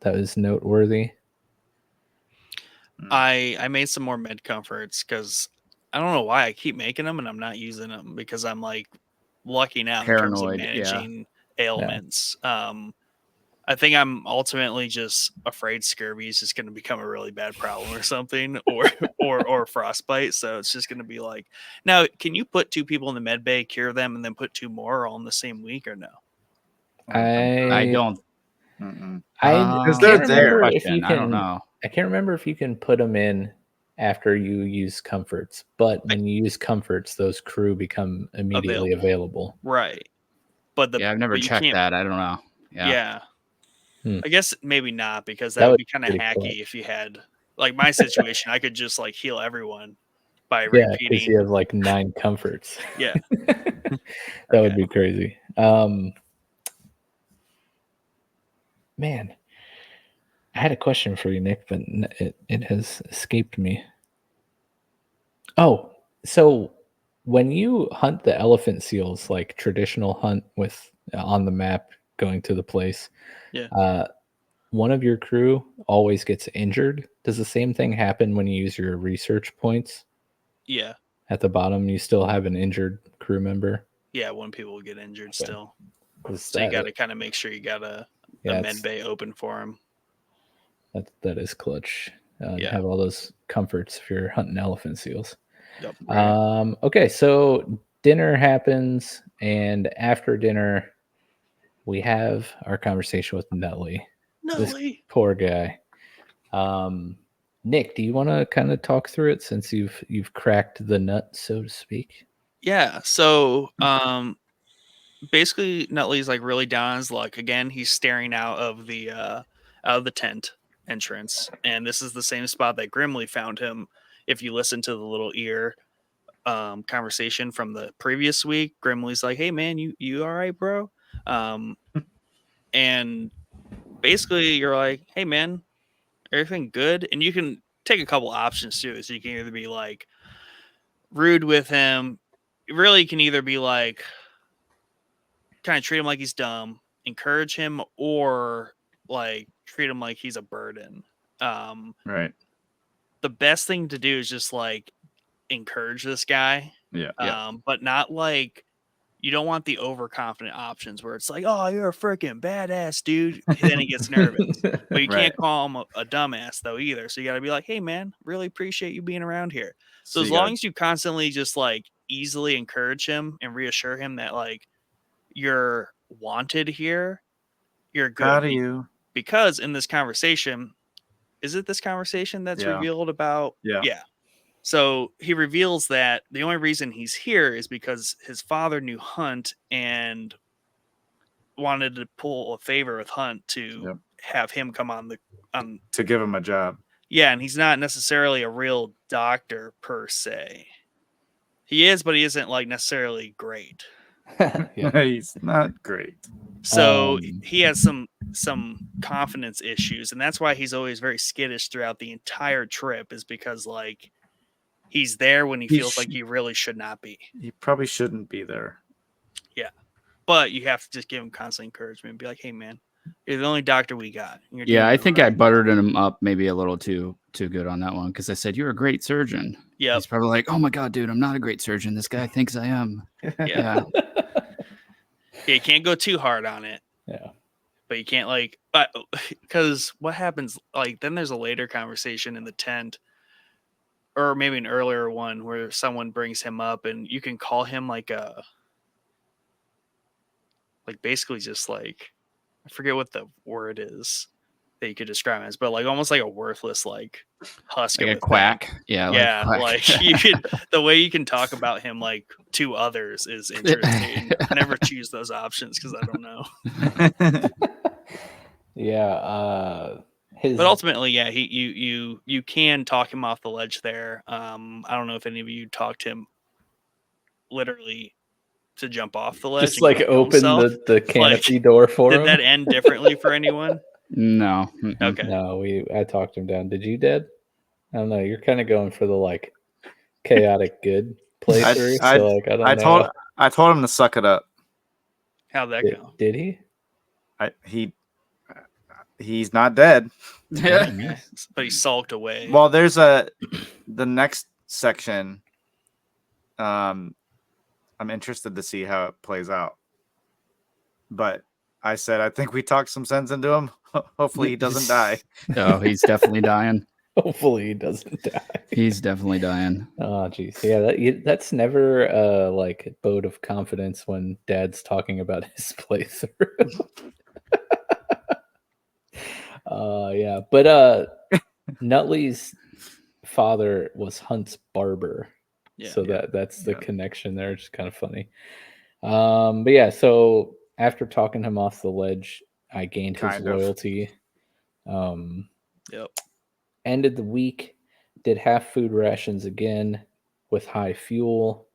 that was noteworthy? I made some more med comforts because I don't know why I keep making them and I'm not using them because I'm like lucking out Paranoid, in terms of managing ailments. I think I'm ultimately just afraid scurvy is just going to become a really bad problem or something, or frostbite. So it's just going to be like, now, can you put 2 people in the med bay, cure them, and then put 2 more all in the same week or no? I don't. Because they're there. If you I can, don't know. I can't remember if you can put them in after you use comforts, but when you use comforts, those crew become immediately available. Right. But I've never checked that. I don't know. Yeah. I guess maybe not because That that would would be kind of be pretty hacky cool. if you had like my situation. I could just like heal everyone by Yeah, because repeating. you have like 9 comforts. Yeah. That would be crazy. Man, I had a question for you, Nick, but it has escaped me. Oh, so when you hunt the elephant seals, like traditional hunt with on the map going to the place, one of your crew always gets injured. Does the same thing happen when you use your research points? Yeah. At the bottom, you still have an injured crew member? Yeah, when people get injured still. So that you got to kind of make sure you got a med bay open for them. That is clutch. Have all those comforts if you're hunting elephant seals. Yep. Okay, so dinner happens, and after dinner, we have our conversation with Nutley. This poor guy. Nick, do you want to kind of talk through it since you've cracked the nut, so to speak? Yeah. So basically Nutley's like really down on his luck. Again, he's staring out of the tent entrance, and this is the same spot that Grimly found him. If you listen to the little ear conversation from the previous week, Grimly's like, "Hey man, you all right, bro?" And basically you're like, "Hey man, everything good?" And you can take a couple options too. So you can either be like rude with him. Really, you can either be like kind of treat him like he's dumb, encourage him, or like treat him like he's a burden. Right. The best thing to do is just like encourage this guy. Yeah. But not like, you don't want the overconfident options where it's like, "Oh, you're a freaking badass, dude." Then he gets nervous. But you can't call him a dumbass though either. So you got to be like, "Hey man, really appreciate you being around here." So as long as you constantly just like easily encourage him and reassure him that like you're wanted here, you're good. How do you? Because in this conversation, is it this conversation that's revealed about? Yeah. So he reveals that the only reason he's here is because his father knew Hunt and wanted to pull a favor with Hunt to have him come on to give him a job. Yeah, and he's not necessarily a real doctor per se. He is, but he isn't like necessarily great. He's not great. So he has some confidence issues, and that's why he's always very skittish throughout the entire trip, is because like he's there when he feels like he really should not be. He probably shouldn't be there. Yeah. But you have to just give him constant encouragement and be like, "Hey man, you're the only doctor we got." Yeah, I think I buttered him up maybe a little too good on that one, because I said, "You're a great surgeon." Yeah. He's probably like, "Oh my God, dude, I'm not a great surgeon. This guy thinks I am." Yeah. You can't go too hard on it. Yeah. But you can't like, because what happens, like, then there's a later conversation in the tent, or maybe an earlier one, where someone brings him up and you can call him like basically just like, I forget what the word is that you could describe him as, but like almost like a worthless like husk, like of a quack. Yeah. Yeah. Quack. Like you could, the way you can talk about him like to others is interesting. I never choose those options because I don't know. Yeah. But ultimately, yeah, you can talk him off the ledge there. I don't know if any of you talked him literally to jump off the ledge. Just like open the canopy door for him. Did that end differently for anyone? No. Okay. No, I talked him down. Did you, Dad? I don't know. You're kind of going for the like chaotic good playthrough. I don't know. I told him to suck it up. How'd that go? Did he? He's not dead. But he sulked away. Well, there's the next section. I'm interested to see how it plays out. But I said, I think we talked some sense into him. Hopefully he doesn't die. Oh, he's definitely dying. Hopefully he doesn't die. He's definitely dying. Oh, geez. Yeah, that's never like a vote of confidence when Dad's talking about his playthrough. Yeah, but Nutley's father was Hunt's barber. Yeah, so that's the connection there. It's kind of funny. But yeah, so after talking him off the ledge, I gained his loyalty. Ended the week, did half food rations again with high fuel.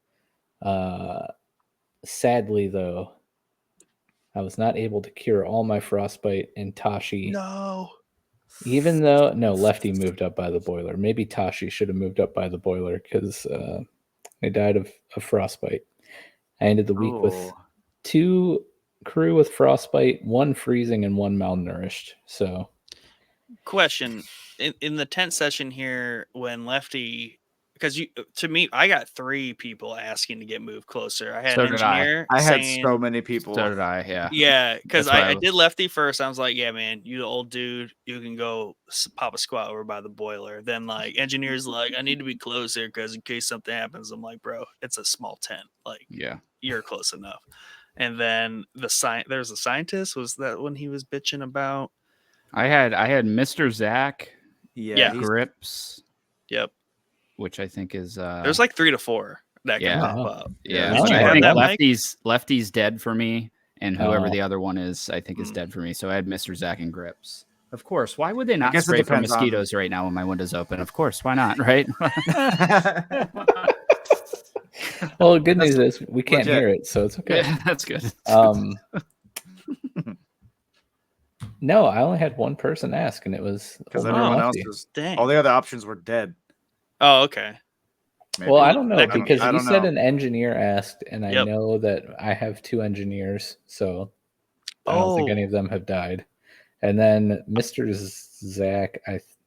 Sadly, though, I was not able to cure all my frostbite, and Tashi. No. Even though Lefty moved up by the boiler. Maybe Tashi should have moved up by the boiler because they died of frostbite. I ended the week with 2 crew with frostbite, 1 freezing, and 1 malnourished. So, question in the tent session here, when Lefty, because I got 3 people asking to get moved closer. I had an engineer. I had so many people. So did I. Yeah. Yeah, because I did Lefty first. I was like, "Yeah, man, you the old dude, you can go pop a squat over by the boiler." Then like engineers like, "I need to be closer because in case something happens." I'm like, "Bro, it's a small tent. Like, yeah, you're close enough." And then there's a scientist. Was that when he was bitching about? I had Mr. Zach. Yeah. Grips. Yep. Which I think is there's like 3 to 4 that can pop up. Yeah, I think Lefty's dead for me, and whoever the other one is, I think is dead for me. So I had Mr. Zach and Grips. Of course. Why would they not guess it spray for depends on- mosquitoes right now when my window's open? Of course. Why not? Right? Well, the good news is we can't legit. hear it, so it's okay. Yeah, that's good. No, I only had one person ask, and it was Because Old everyone Man else Lefty. is Dang. all the other options were dead. Oh, okay. Maybe. Well, I don't know That could- because I you don't said know. an engineer asked, and I Yep. know that I have 2 engineers, so I don't think any Oh. of them have died. And then Mr. Zach,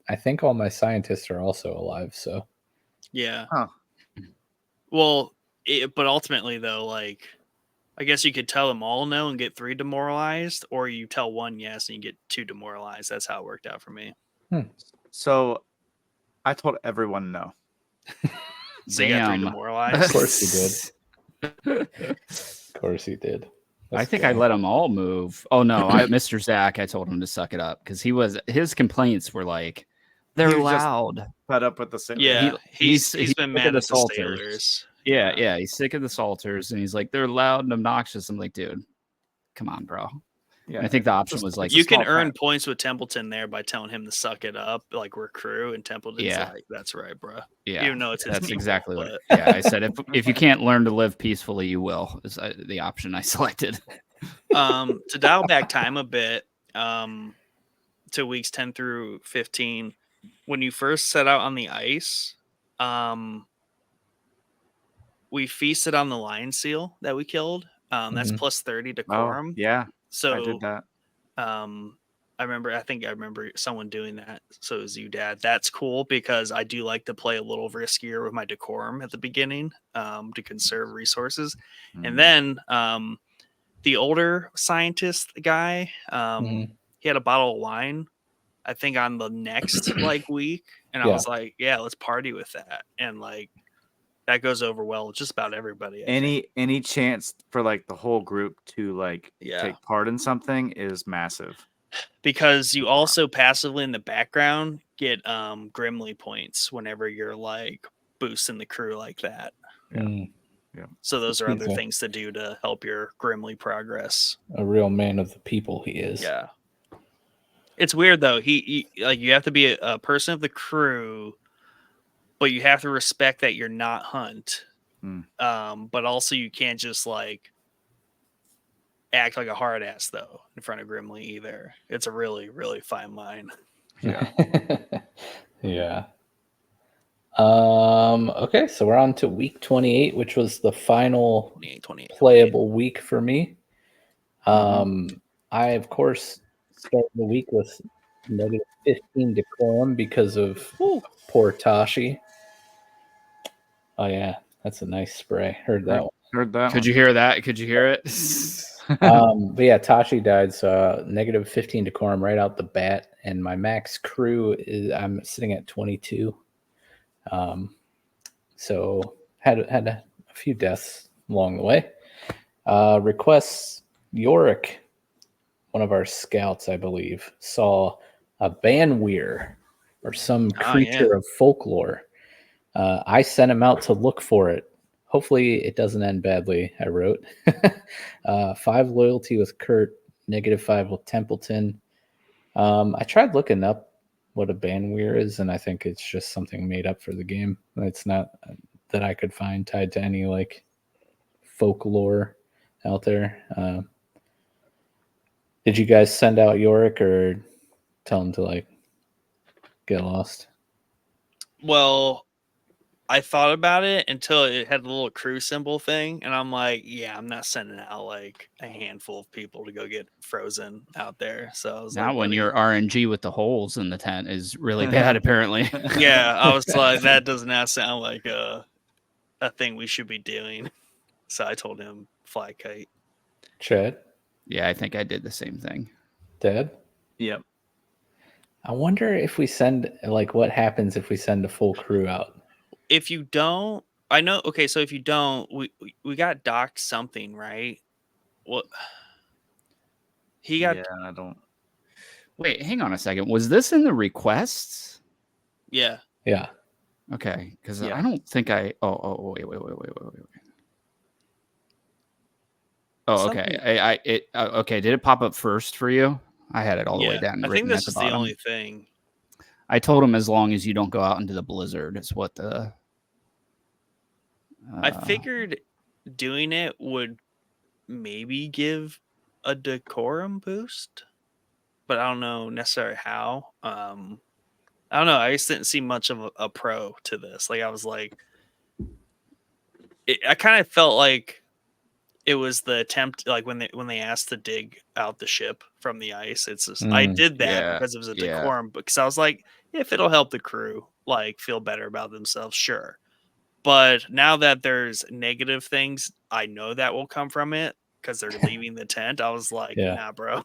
I think all my scientists are also alive. So Yeah. Huh. Well, but ultimately though, like, I guess you could tell them all no and get 3 demoralized, or you tell 1 yes and you get 2 demoralized. That's how it worked out for me. So I told everyone no. So you got 3 Damn. demoralized. of course he did. Of course he did. I That's think cool. I let them all move. Oh no, Mr. Zach, I told him to suck it up because his complaints were like, they're He was just- loud. Fed up with the same. Yeah, he's he's been sick mad of the at the Salters. Steelers. Yeah, he's sick of the Salters, and he's like, they're loud and obnoxious. I'm like, dude, come on, bro. Yeah. And I think the option Just- was like, You small can earn part. points with Templeton there by telling him to suck it up, like we're crew, and Templeton's Yeah. like, "That's right, bro." yeah, Even though it's his that's people, exactly what. but- Yeah, I said if you can't learn to live peacefully, you will. Is the option I selected. To dial back time a bit, to weeks 10 through 15, when you first set out on the ice, we feasted on the lion seal that we killed. That's Mhm. plus 30 Oh, decorum. yeah, So I did that. I think I remember someone doing that. So it was you, Dad. That's cool because I do like to play a little riskier with my decorum at the beginning, to conserve resources. Mm. And then the older scientist guy, Mhm. he had a bottle of wine, I think on the next like week. And I Yeah. was like, yeah, let's party with that. And like that goes over well with just about everybody. I think. Any chance for like the whole group to like Yeah. take part in something is massive. Because you also passively in the background get Grimly points whenever you're like boosting the crew like that. Yeah. Mm, So those are other Okay. things to do to help your Grimly progress. a real man of the people he is. Yeah. It's weird though. He like you have to be a person of the crew, but you have to respect that you're not Hunt. But also you can't just like act like a hard ass though in front of Grimly either. It's a really, really fine line. Yeah. Yeah. Okay, so we're on to week 28, which was the final 28. playable week for me. I of course started the week with negative 15 decorum because of poor Tashi. Oh yeah, that's a nice spray. Heard that one. Heard that. Could you hear that? Could you hear it? But yeah, Tashi died, so negative 15 decorum right out the bat, and my max crew is I'm sitting at 22. So had a few deaths along the way. Requests Yorick, one of our scouts, I believe, saw a Banweir or some creature of folklore. I sent him out to look for it. Hopefully it doesn't end badly, I wrote. 5 loyalty with Kurt, -5 with Templeton. I tried looking up what a Banweir is, and I think it's just something made up for the game. It's not that I could find tied to any like folklore out there. Did you guys send out Yorick or tell him to like get lost? Well, I thought about it until it had the little crew symbol thing, and I'm like, yeah, I'm not sending out like a handful of people to go get frozen out there. So I was Not like, when buddy, your RNG with the holes in the tent is really bad, apparently. yeah, I was like, that does not sound like a thing we should be doing. So I told him fly kite. Chad, Yeah, I think I did the same thing. Dad? Yep. I wonder if we send like what happens if we send a full crew out. If you don't, I know. Okay, so if you don't, we got docked something, right? What he got? Yeah, I don't. Wait, hang on a second. Was this in the requests? Yeah. Yeah. Okay, because Yeah. I don't think I. Oh, wait. Oh, Something- okay. Okay, did it pop up first for you? I had it all the way down. I think written this at the is bottom. the only thing. I told him as long as you don't go out into the blizzard is what the. I figured doing it would maybe give a decorum boost, but I don't know necessarily how. I don't know. I just didn't see much of a pro to this. Like I was like, I kind of felt like it was the attempt, like when they asked to dig out the ship from the ice. It's just I did that because it was a decorum, because I was like, if it'll help the crew like feel better about themselves, sure. But now that there's negative things, I know that will come from it because they're leaving the tent. I was like, nah, bro,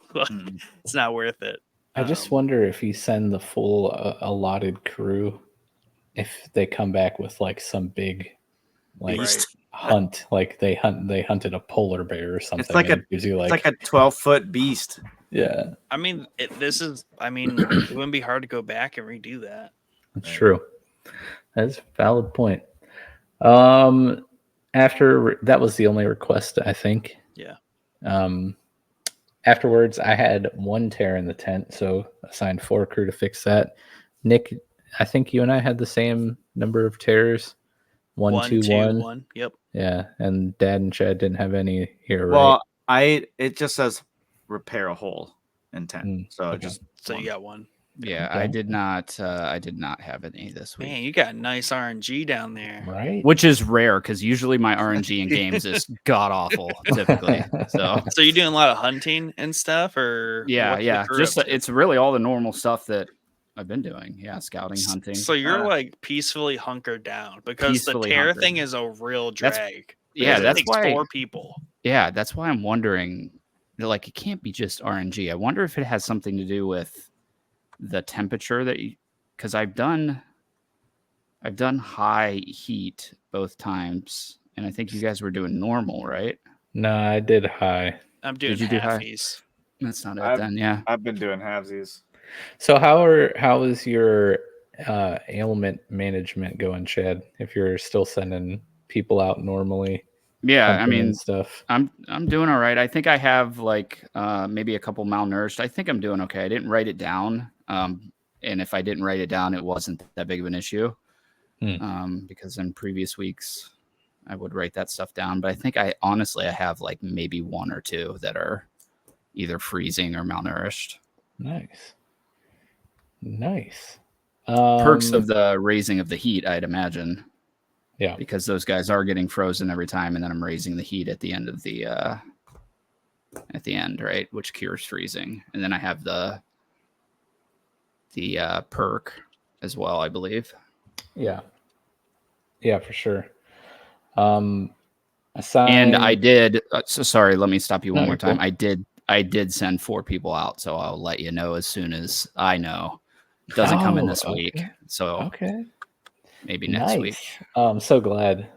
it's not worth it. I just wonder if you send the full allotted crew, if they come back with like some big, like hunt, like they hunted a polar bear or something. It's like gives you it's like a 12-foot beast. Yeah. I mean, it wouldn't be hard to go back and redo that. That's true. That's a valid point. After that was the only request, I think. Yeah. Afterwards, I had one tear in the tent, so assigned 4 crew to fix that. Nick, I think you and I had the same number of tears. 1, 2, 1. Yep. Yeah, and Dad and Chad didn't have any here, right? Well, it just says repair a hole in tent, so so you got 1. Yeah, okay. I did not have any this week. Man, you got nice RNG down there, right? Which is rare because usually my RNG in games is god awful typically. So you're doing a lot of hunting and stuff, or yeah, just it's really all the normal stuff that I've been doing. Yeah, scouting, hunting. So you're like peacefully hunkered down because the tear thing is a real drag. That's why 4 people. Yeah, that's why I'm wondering. Like, it can't be just RNG. I wonder if it has something to do with the temperature because I've done high heat both times, and I think you guys were doing normal, right? No, I did high. I'm doing halfies. That's not it then. Yeah, I've been doing halvesies. So how is your ailment management going, Chad? If you're still sending people out normally? Yeah, I mean, stuff. I'm doing all right. I think I have like maybe a couple malnourished. I think I'm doing okay. I didn't write it down, and if I didn't write it down, it wasn't that big of an issue. Because in previous weeks I would write that stuff down. But I think I have like maybe 1 or 2 that are either freezing or malnourished. Nice. Perks of the raising of the heat, I'd imagine. Yeah, because those guys are getting frozen every time, and then I'm raising the heat at the end of right, which cures freezing, and then I have the perk as well, I believe. Yeah, for sure. And I did. So sorry, let me stop you one more time. Cool. I did send 4 people out, so I'll let you know as soon as I know. It doesn't come in this week, so maybe next week. So glad.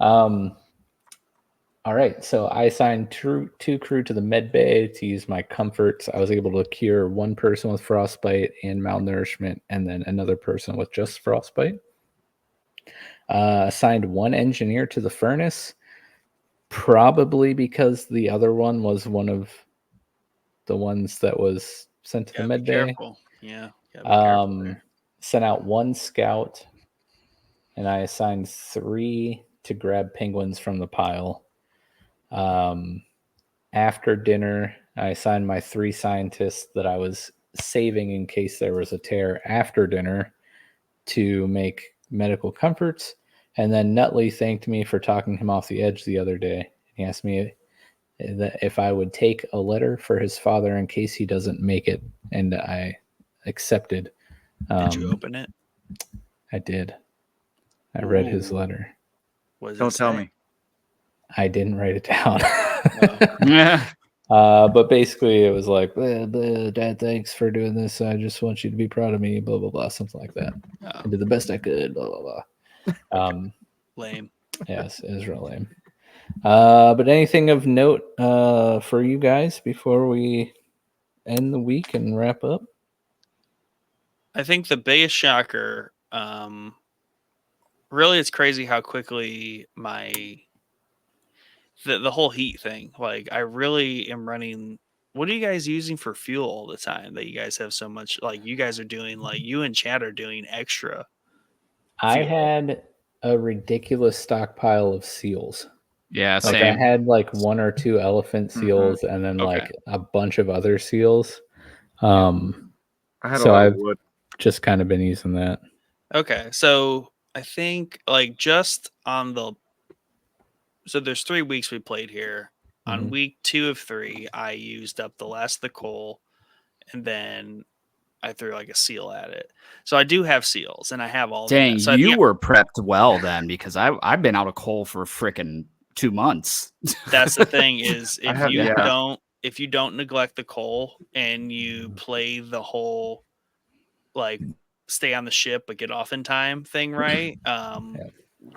All right, so I assigned 2 crew to the med bay to use my comforts. I was able to cure 1 person with frostbite and malnourishment, and then another person with just frostbite. Assigned 1 engineer to the furnace, probably because the other one was one of the ones that was sent to the med bay. Careful. Yeah. Sent out 1 scout, and I assigned 3 to grab penguins from the pile. After dinner, I assigned my 3 scientists that I was saving in case there was a tear after dinner to make medical comforts. And then Nutley thanked me for talking him off the edge the other day. He asked me if I would take a letter for his father in case he doesn't make it, and I accepted. Did you open it? I did. I read his letter. Don't tell me. I didn't write it down. Yeah. But basically it was like, Dad, thanks for doing this. I just want you to be proud of me, blah, blah, blah, something like that. I did the best I could, blah, blah, blah. Lame. Yes, it was real lame. But anything of note for you guys before we end the week and wrap up? I think the biggest shocker, really, it's crazy how quickly the whole heat thing, like I really am running what are you guys using for fuel all the time that you guys have so much? Like you guys are doing, like you and Chad are doing extra. I fuel. had a ridiculous stockpile of seals. Yeah, Like same. I had like 1 or 2 elephant seals and then Okay. like a bunch of other seals. I had So a lot I've of wood. just kind of been using that. Okay, so I think like just on the so there's 3 weeks we played here. On Mhm. week 2 of 3, I used up the last of the coal, and then I threw like a seal at it. So I do have seals, and I have all. Dang, that. So you were prepped well then, because I've been out of coal for freaking 2 months. That's the thing is have- if you don't neglect the coal and you play the whole like stay on the ship but get off in time thing right.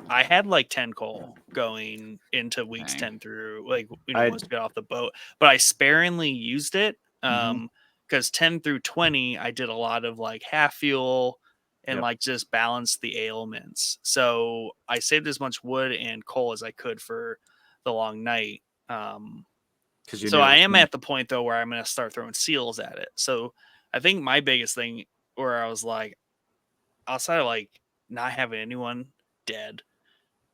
I had like 10 coal going into weeks Dang. 10 through like once we got off the boat, but I sparingly used it because 10 through 20 I did a lot of like half fuel and like just balance the ailments. So I saved as much wood and coal as I could for the long night. So I am at the point though where I'm going to start throwing seals at it. So I think my biggest thing where I was like, outside of like not having anyone dead,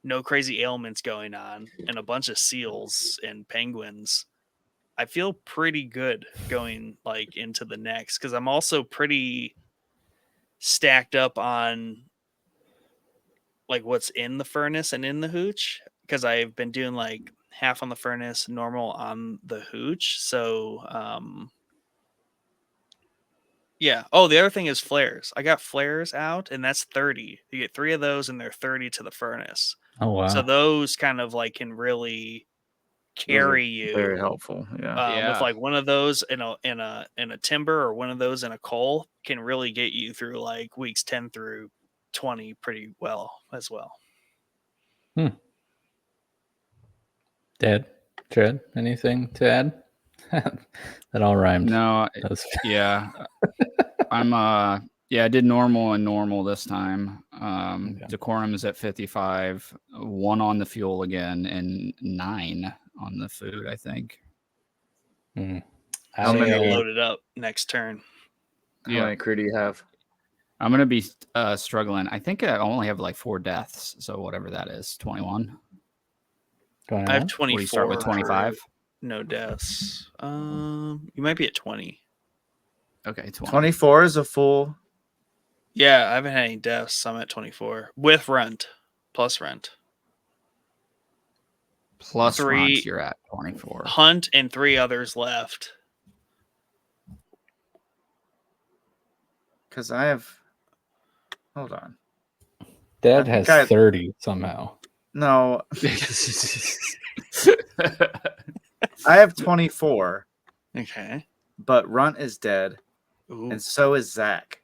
no crazy ailments going on, and a bunch of seals and penguins, I feel pretty good going like into the next because I'm also pretty stacked up on like what's in the furnace and in the hooch because I've been doing like half on the furnace, normal on the hooch. So yeah. Oh, the other thing is flares. I got flares out, and that's 30. You get 3 of those, and they're 30 to the furnace. Oh wow. So those kind of like can really carry you. Very helpful. Yeah. With like one of those in a timber or one of those in a coal can really get you through like weeks 10 through 20 pretty well as well. Dad, Chad, anything to add? That all rhymed. No, That was- yeah. I did normal and normal this time. Decorum is at 55, 1 on the fuel again, and 9 on the food, I think. I'm gonna load it up next turn. How many crew do you have? I'm gonna be struggling. I think I only have like 4 deaths, so whatever that is, 21. I have 24. What do you start with 25? No deaths. You might be at 20. Okay, 20. 24 is a full. Yeah, I haven't had any deaths. So I'm at 24 with rent, plus rent. Plus 3 runs, you're at 24. Hunt and 3 others left. Because I have. Hold on. Dad has 30 somehow. No. I have 24. Okay. But Runt is dead. Ooh. And so is Zach.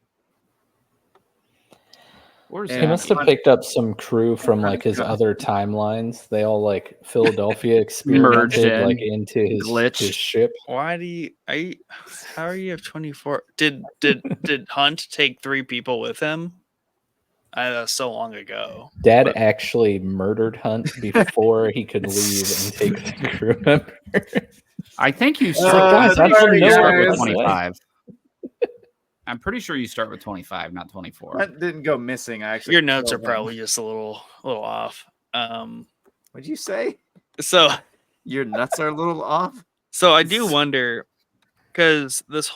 He must have picked up some crew from like his other timelines. They all like Philadelphia experimented like into his ship. Why do you? How are you have 24? Did Hunt take 3 people with him? So long ago. Dad actually murdered Hunt before he could leave and take the crew member. I think you start, with 25. I'm pretty sure you start with 25, not 24. That didn't go missing. Actually, your notes are probably just a little off. What'd you say? So your nuts are a little off. So I do wonder because let's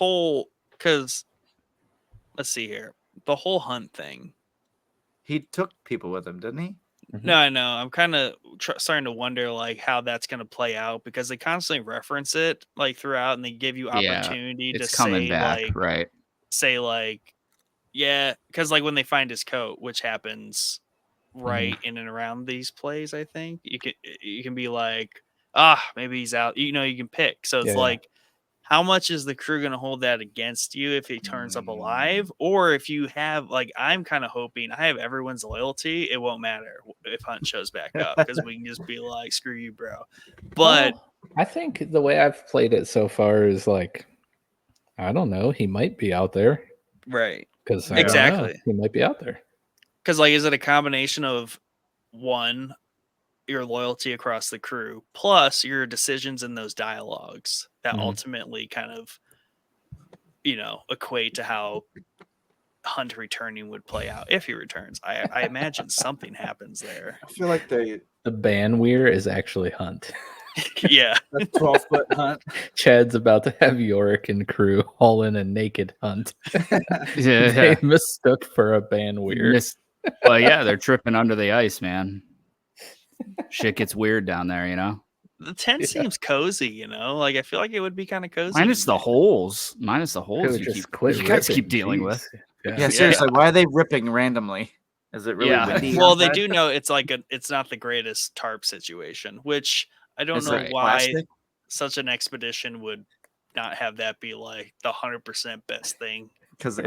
see here, the whole Hunt thing. He took people with him, didn't he? No, I know. I'm kind of starting to wonder like how that's going to play out because they constantly reference it like throughout, and they give you opportunity to coming say back, like right. Say like, yeah, because like when they find his coat, which happens right in and around these plays, I think you can be like, maybe he's out. You can pick. So it's like, how much is the crew going to hold that against you if he turns up alive, or if you have like, I'm kind of hoping I have everyone's loyalty. It won't matter if Hunt shows back up because we can just be like, screw you, bro. But I think the way I've played it so far is like, I don't know. He might be out there. Right. Because exactly. He might be out there. Because like, is it a combination of one, your loyalty across the crew, plus your decisions in those dialogues that ultimately kind of, equate to how Hunt returning would play out if he returns. I imagine something happens there. I feel like the Banweir is actually Hunt. Yeah. That's 12-foot Hunt. Chad's about to have Yorick and crew haul in a naked Hunt. Yeah. They mistook for a Banweir. Well, yeah, they're tripping under the ice, man. Shit gets weird down there, The tent seems cozy, Like I feel like it would be kind of cozy. Minus the holes. You guys keep dealing with. Yeah, seriously, why are they ripping randomly? Is it really windy? Well, outside? they do know it's not the greatest tarp situation, which I don't Is know it why plastic? such an expedition would not have that be like the 100% best thing. Because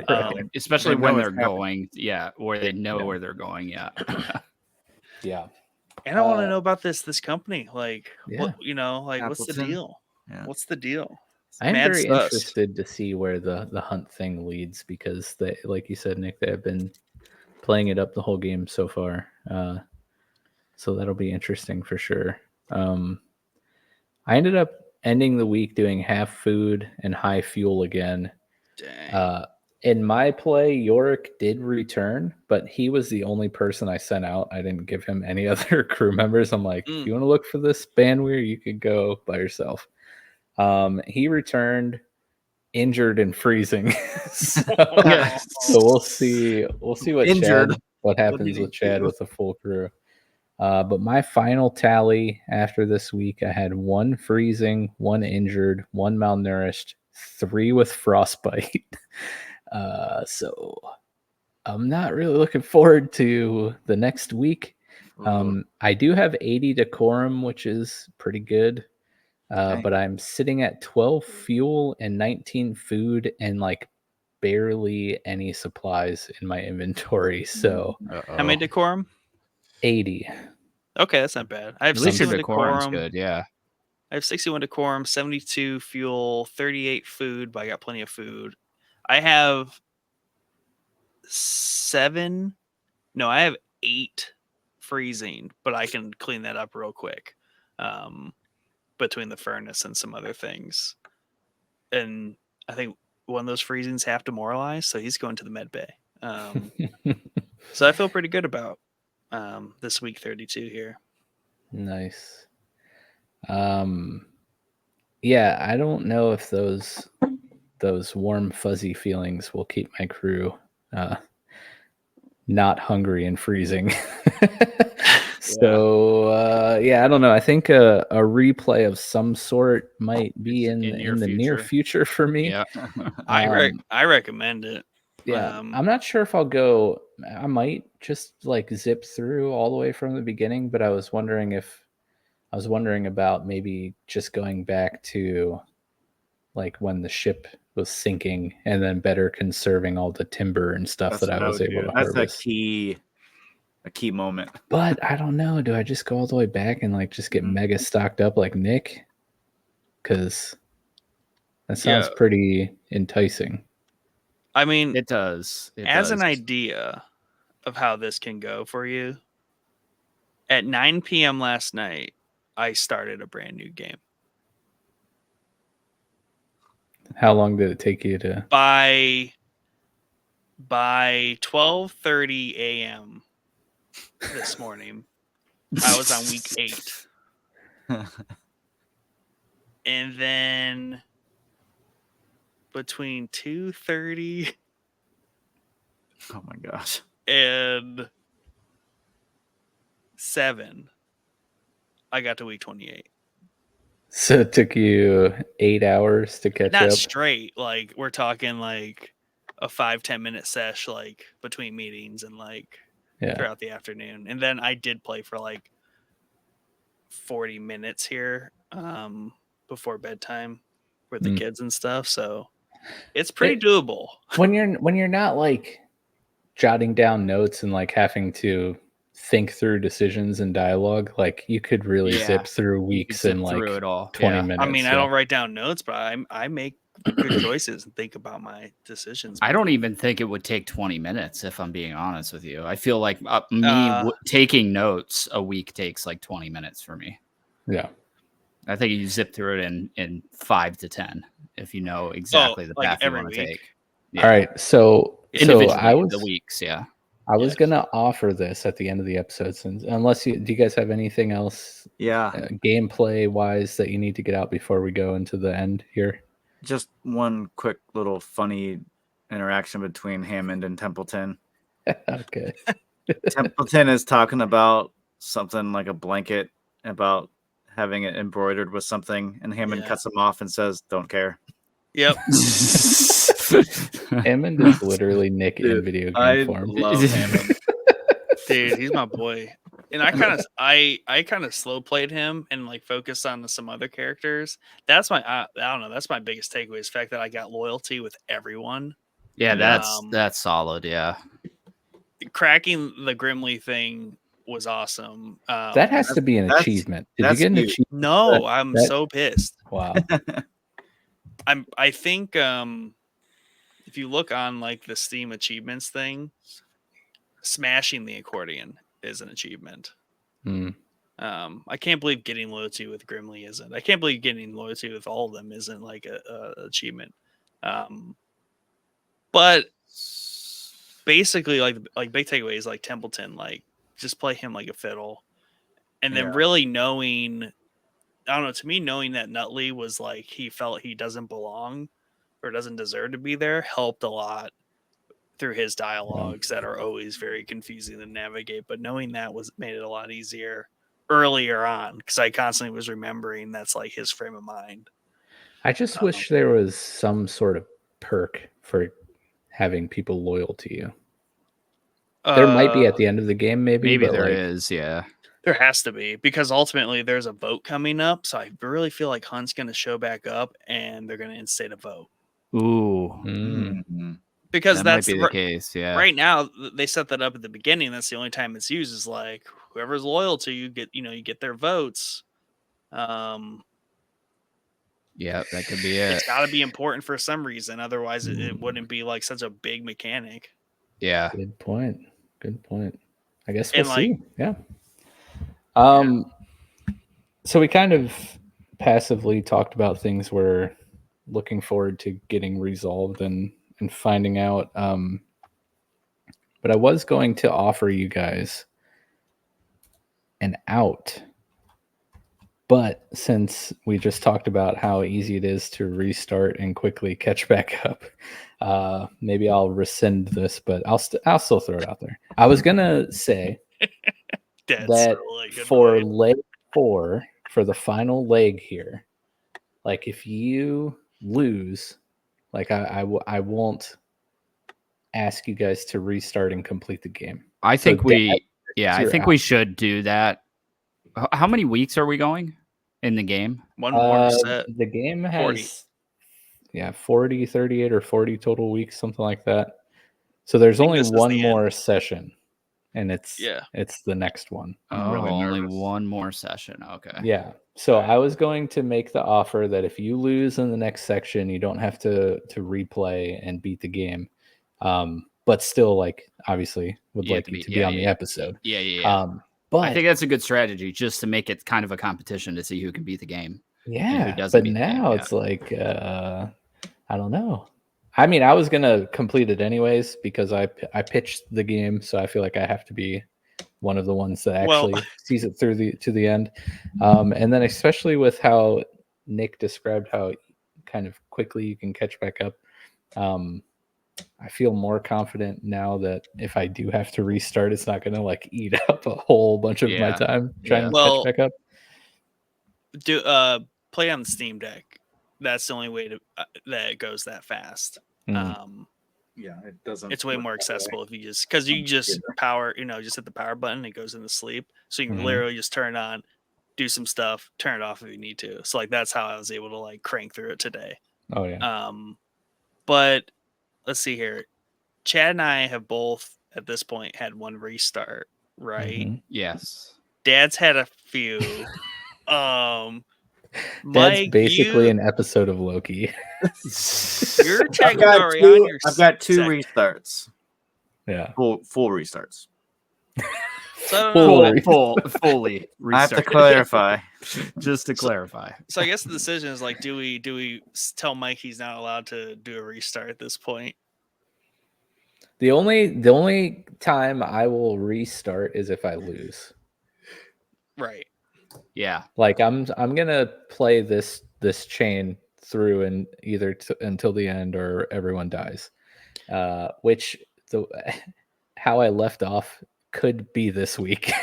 especially they when know they're it's happening. going, where they know where they're going, Yeah. And I want to know about this company. Like, Yeah. what, what's the Appleton? deal? Yeah. What's the deal? I'm Mad very sus. interested to see where the Hunt thing leads because they, like you said, Nick, they have been playing it up the whole game so far. So that'll be interesting for sure. I ended up ending the week doing half food and high fuel again. Dang. In my play, Yorick did return, but he was the only person I sent out. I didn't give him any other crew members. I'm like, if you want to look for this Banweir, you could go by yourself. He returned injured and freezing. so we'll see what happens with Chad with the full crew. But my final tally after this week, I had 1 freezing, 1 injured, 1 malnourished, 3 with frostbite. So I'm not really looking forward to the next week. I do have 80 decorum, which is pretty good. But I'm sitting at 12 fuel and 19 food and like barely any supplies in my inventory. So How many decorum? 80. Okay, that's not bad. I have At least your 61 decorum's decorum. good, yeah. I have 61 decorum, 72 fuel, 38 food, but I got plenty of food. I have 8 freezing, but I can clean that up real quick. Between the furnace and some other things. And I think one of those freezing's half demoralized, so he's going to the med bay. So I feel pretty good about this week 32 here. Nice. Yeah, I don't know if those warm fuzzy feelings will keep my crew not hungry and freezing. So I don't know. I think a replay of some sort might be in the near future for me. Yeah. I recommend it. Yeah, I'm not sure if I'll go. I might just like zip through all the way from the beginning, but I was wondering about maybe just going back to like when the ship was sinking and then better conserving all the timber and stuff that I was able to harvest. That's a key moment. But I don't know. Do I just go all the way back and like just get mega stocked up like Nick? Because that sounds pretty enticing. I mean, it does. As an idea of how this can go for you, at 9 p.m. last night, I started a brand new game. How long did it take you to? By 12:30 a.m. this morning, I was on week 8. And then between 2:30 oh my gosh, and 7, I got to week 28. So it took you 8 hours to catch Not up? straight. Like we're talking like a 5-10 minute sesh, like between meetings and like throughout the afternoon. And then I did play for like 40 minutes here before bedtime with the kids and stuff. So it's pretty doable. When you're not like jotting down notes and like having to think through decisions and dialogue, like you could really zip through weeks in like it all. 20 minutes. I mean, I don't write down notes, but I make good choices and think about my decisions. I don't even think it would take 20 minutes, if I'm being honest with you. I feel like taking notes a week takes like 20 minutes for me. Yeah. I think you zip through it in 5 to 10 if you know exactly the path you want to take. Yeah. All right. So individually, the weeks, yeah. I was gonna offer this at the end of the episode, since do you guys have anything else? Yeah. Gameplay wise that you need to get out before we go into the end here? Just one quick little funny interaction between Hammond and Templeton. Okay. Templeton is talking about something like a blanket, about having it embroidered with something, and Hammond cuts him off and says, "Don't care." Yep. Hammond is literally Nick in video game form. I love Hammond. Dude, he's my boy. And I kind of slow played him and like focused on some other characters. That's my I don't know. That's my biggest takeaway is the fact that I got loyalty with everyone. Yeah, that's solid. Yeah, cracking the Grimly thing was awesome. That has to be an achievement. Did you get an achievement? No, I'm so pissed. Wow. I think if you look on like the Steam achievements thing, smashing the accordion is an achievement. I can't believe getting loyalty with Grimly isn't. I can't believe getting loyalty with all of them isn't like a achievement. But basically, like big takeaways like Templeton, like just play him like a fiddle, and then really knowing, I don't know, to me knowing that Nutley was like he felt he doesn't belong or doesn't deserve to be there helped a lot through his dialogues that are always very confusing to navigate. But knowing that made it a lot easier earlier on because I constantly was remembering that's like his frame of mind. I just wish there was some sort of perk for having people loyal to you. There might be at the end of the game, maybe there is, yeah. There has to be, because ultimately there's a vote coming up. So I really feel like Hunt's going to show back up and they're going to instate a vote. Ooh. Because that might be the case, yeah. Right now, they set that up at the beginning. That's the only time it's used is like whoever's loyal to you you get their votes. Yeah, that could be it. It's got to be important for some reason. Otherwise, it wouldn't be like such a big mechanic. Yeah. Good point. I guess we'll see. Yeah. So we kind of passively talked about things we're looking forward to getting resolved and finding out. But I was going to offer you guys an out. But since we just talked about how easy it is to restart and quickly catch back up, maybe I'll rescind this, but I'll still throw it out there. I was going to say that for leg 4, for the final leg here, like if you lose, like I won't ask you guys to restart and complete the game. I think we should do that. How many weeks are we going in the game? One more set. The game has 40, 38 or 40 total weeks, something like that. So there's only one more session, and it's the next one. Only one more session. Okay. Yeah. So I was going to make the offer that if you lose in the next section, you don't have to replay and beat the game. But still, like, obviously would like you to be on the episode. Yeah. But I think that's a good strategy, just to make it kind of a competition to see who can beat the game. Yeah, but now it's like, I don't know. I mean, I was going to complete it anyways because I pitched the game, so I feel like I have to be one of the ones that actually sees it through to the end. And then especially with how Nick described how kind of quickly you can catch back up. I feel more confident now that if I do have to restart, it's not going to like eat up a whole bunch of my time trying to catch back up. Play on the Steam Deck. That's the only way that it goes that fast. It doesn't. It's way more accessible if you just power, just hit the power button, it goes into sleep. So you can literally just turn it on, do some stuff, turn it off if you need to. So like that's how I was able to like crank through it today. Oh yeah. But let's see here. Chad and I have both at this point had one restart, right? Yes. Dad's had a few. Mike, basically an episode of Loki. Your tag is already on your. I've got 2 second. restarts. Yeah. Full restarts. So I don't know. Fully. I have to restarted. clarify. Just to clarify. So I guess the decision is like, do we tell Mike he's not allowed to do a restart at this point? The only time I will restart is if I lose. Right. Yeah. Like I'm gonna play this chain through and either until the end or everyone dies. Which how I left off could be this week,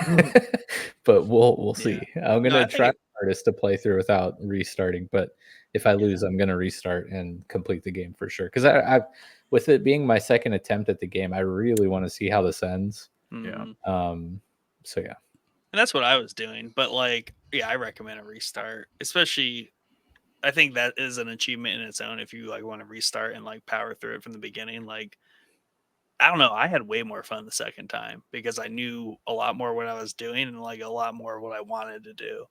but we'll see. I'm gonna try my hardest to play through without restarting, but if I lose, I'm gonna restart and complete the game for sure. Because I with it being my second attempt at the game, I really want to see how this ends. Mhm. So yeah. And that's what I was doing. But like, yeah, I recommend a restart. Especially I think that is an achievement in its own if you like want to restart and like power through it from the beginning. Like I don't know, I had way more fun the second time because I knew a lot more what I was doing and like a lot more what I wanted to do.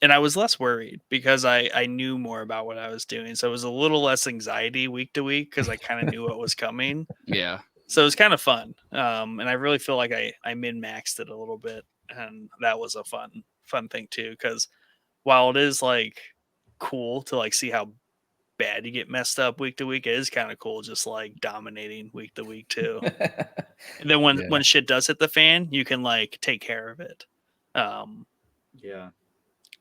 And I was less worried because I knew more about what I was doing. So it was a little less anxiety week to week because I kind of knew what was coming. Yeah. So it was kind of fun. And I really feel like I min-maxed it a little bit. And that was a fun thing too. Because while it is like cool to like see how bad you get messed up week to week, it is kind of cool just like dominating week to week too. And then when shit does hit the fan, you can like take care of it. Yeah.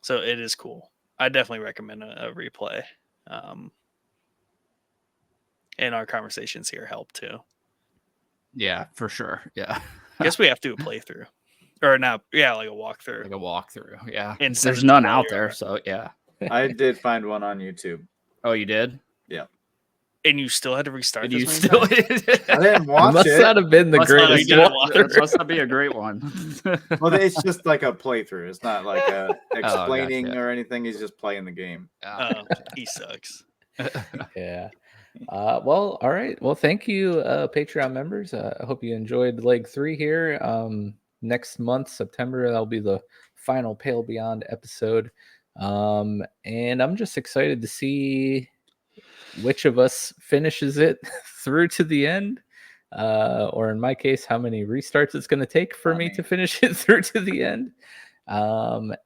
So it is cool. I definitely recommend a replay. And our conversations here help too. Yeah, for sure. Yeah. I guess we have to do a playthrough. Or not, yeah, like a walkthrough. Like a walkthrough. Yeah. And There's none out there, so yeah. I did find one on YouTube. Oh, you did? Yeah. And you still had to restart And this you many still times? I didn't watch must it. not have been the Must not greatest have been- walkthrough. Must not be a great one. Well, it's just like a playthrough. It's not like a explaining gotcha. or anything. He's just playing the game. He sucks. Yeah. Well, all right. Well, thank you, Patreon members. I hope you enjoyed leg 3 here. Next month, September, that'll be the final Pale Beyond episode. And I'm just excited to see which of us finishes it through to the end. Or in my case, how many restarts it's going to take for me to finish it through to the end. And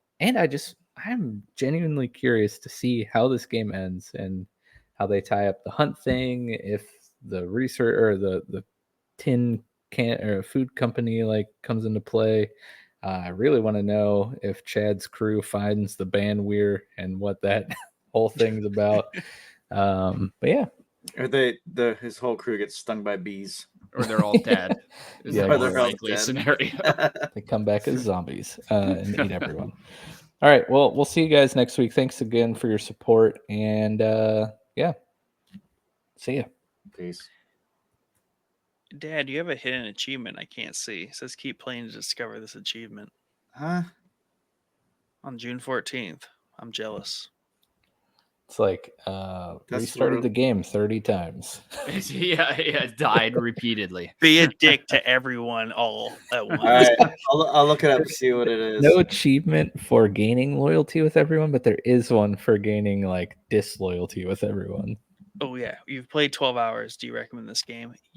I'm genuinely curious to see how this game ends and how they tie up the hunt thing, if the research or the tin can or food company like comes into play. I really want to know if Chad's crew finds the Banweir and what that whole thing's about. But yeah. Or his whole crew gets stung by bees. Or they're all dead. Is Yeah, the or more they're all likely dead. scenario. They come back as zombies and eat everyone. All right. Well, we'll see you guys next week. Thanks again for your support. And yeah. See ya. Peace. Dad, you have a hidden achievement I can't see. It says keep playing to discover this achievement. Huh? On June 14th. I'm jealous. It's like restarted the game 30 times. yeah, died repeatedly. Be a dick to everyone all at once. All right. I'll look it up to see what it is. No achievement for gaining loyalty with everyone, but there is one for gaining like disloyalty with everyone. Oh yeah, you've played 12 hours. Do you recommend this game? Yeah.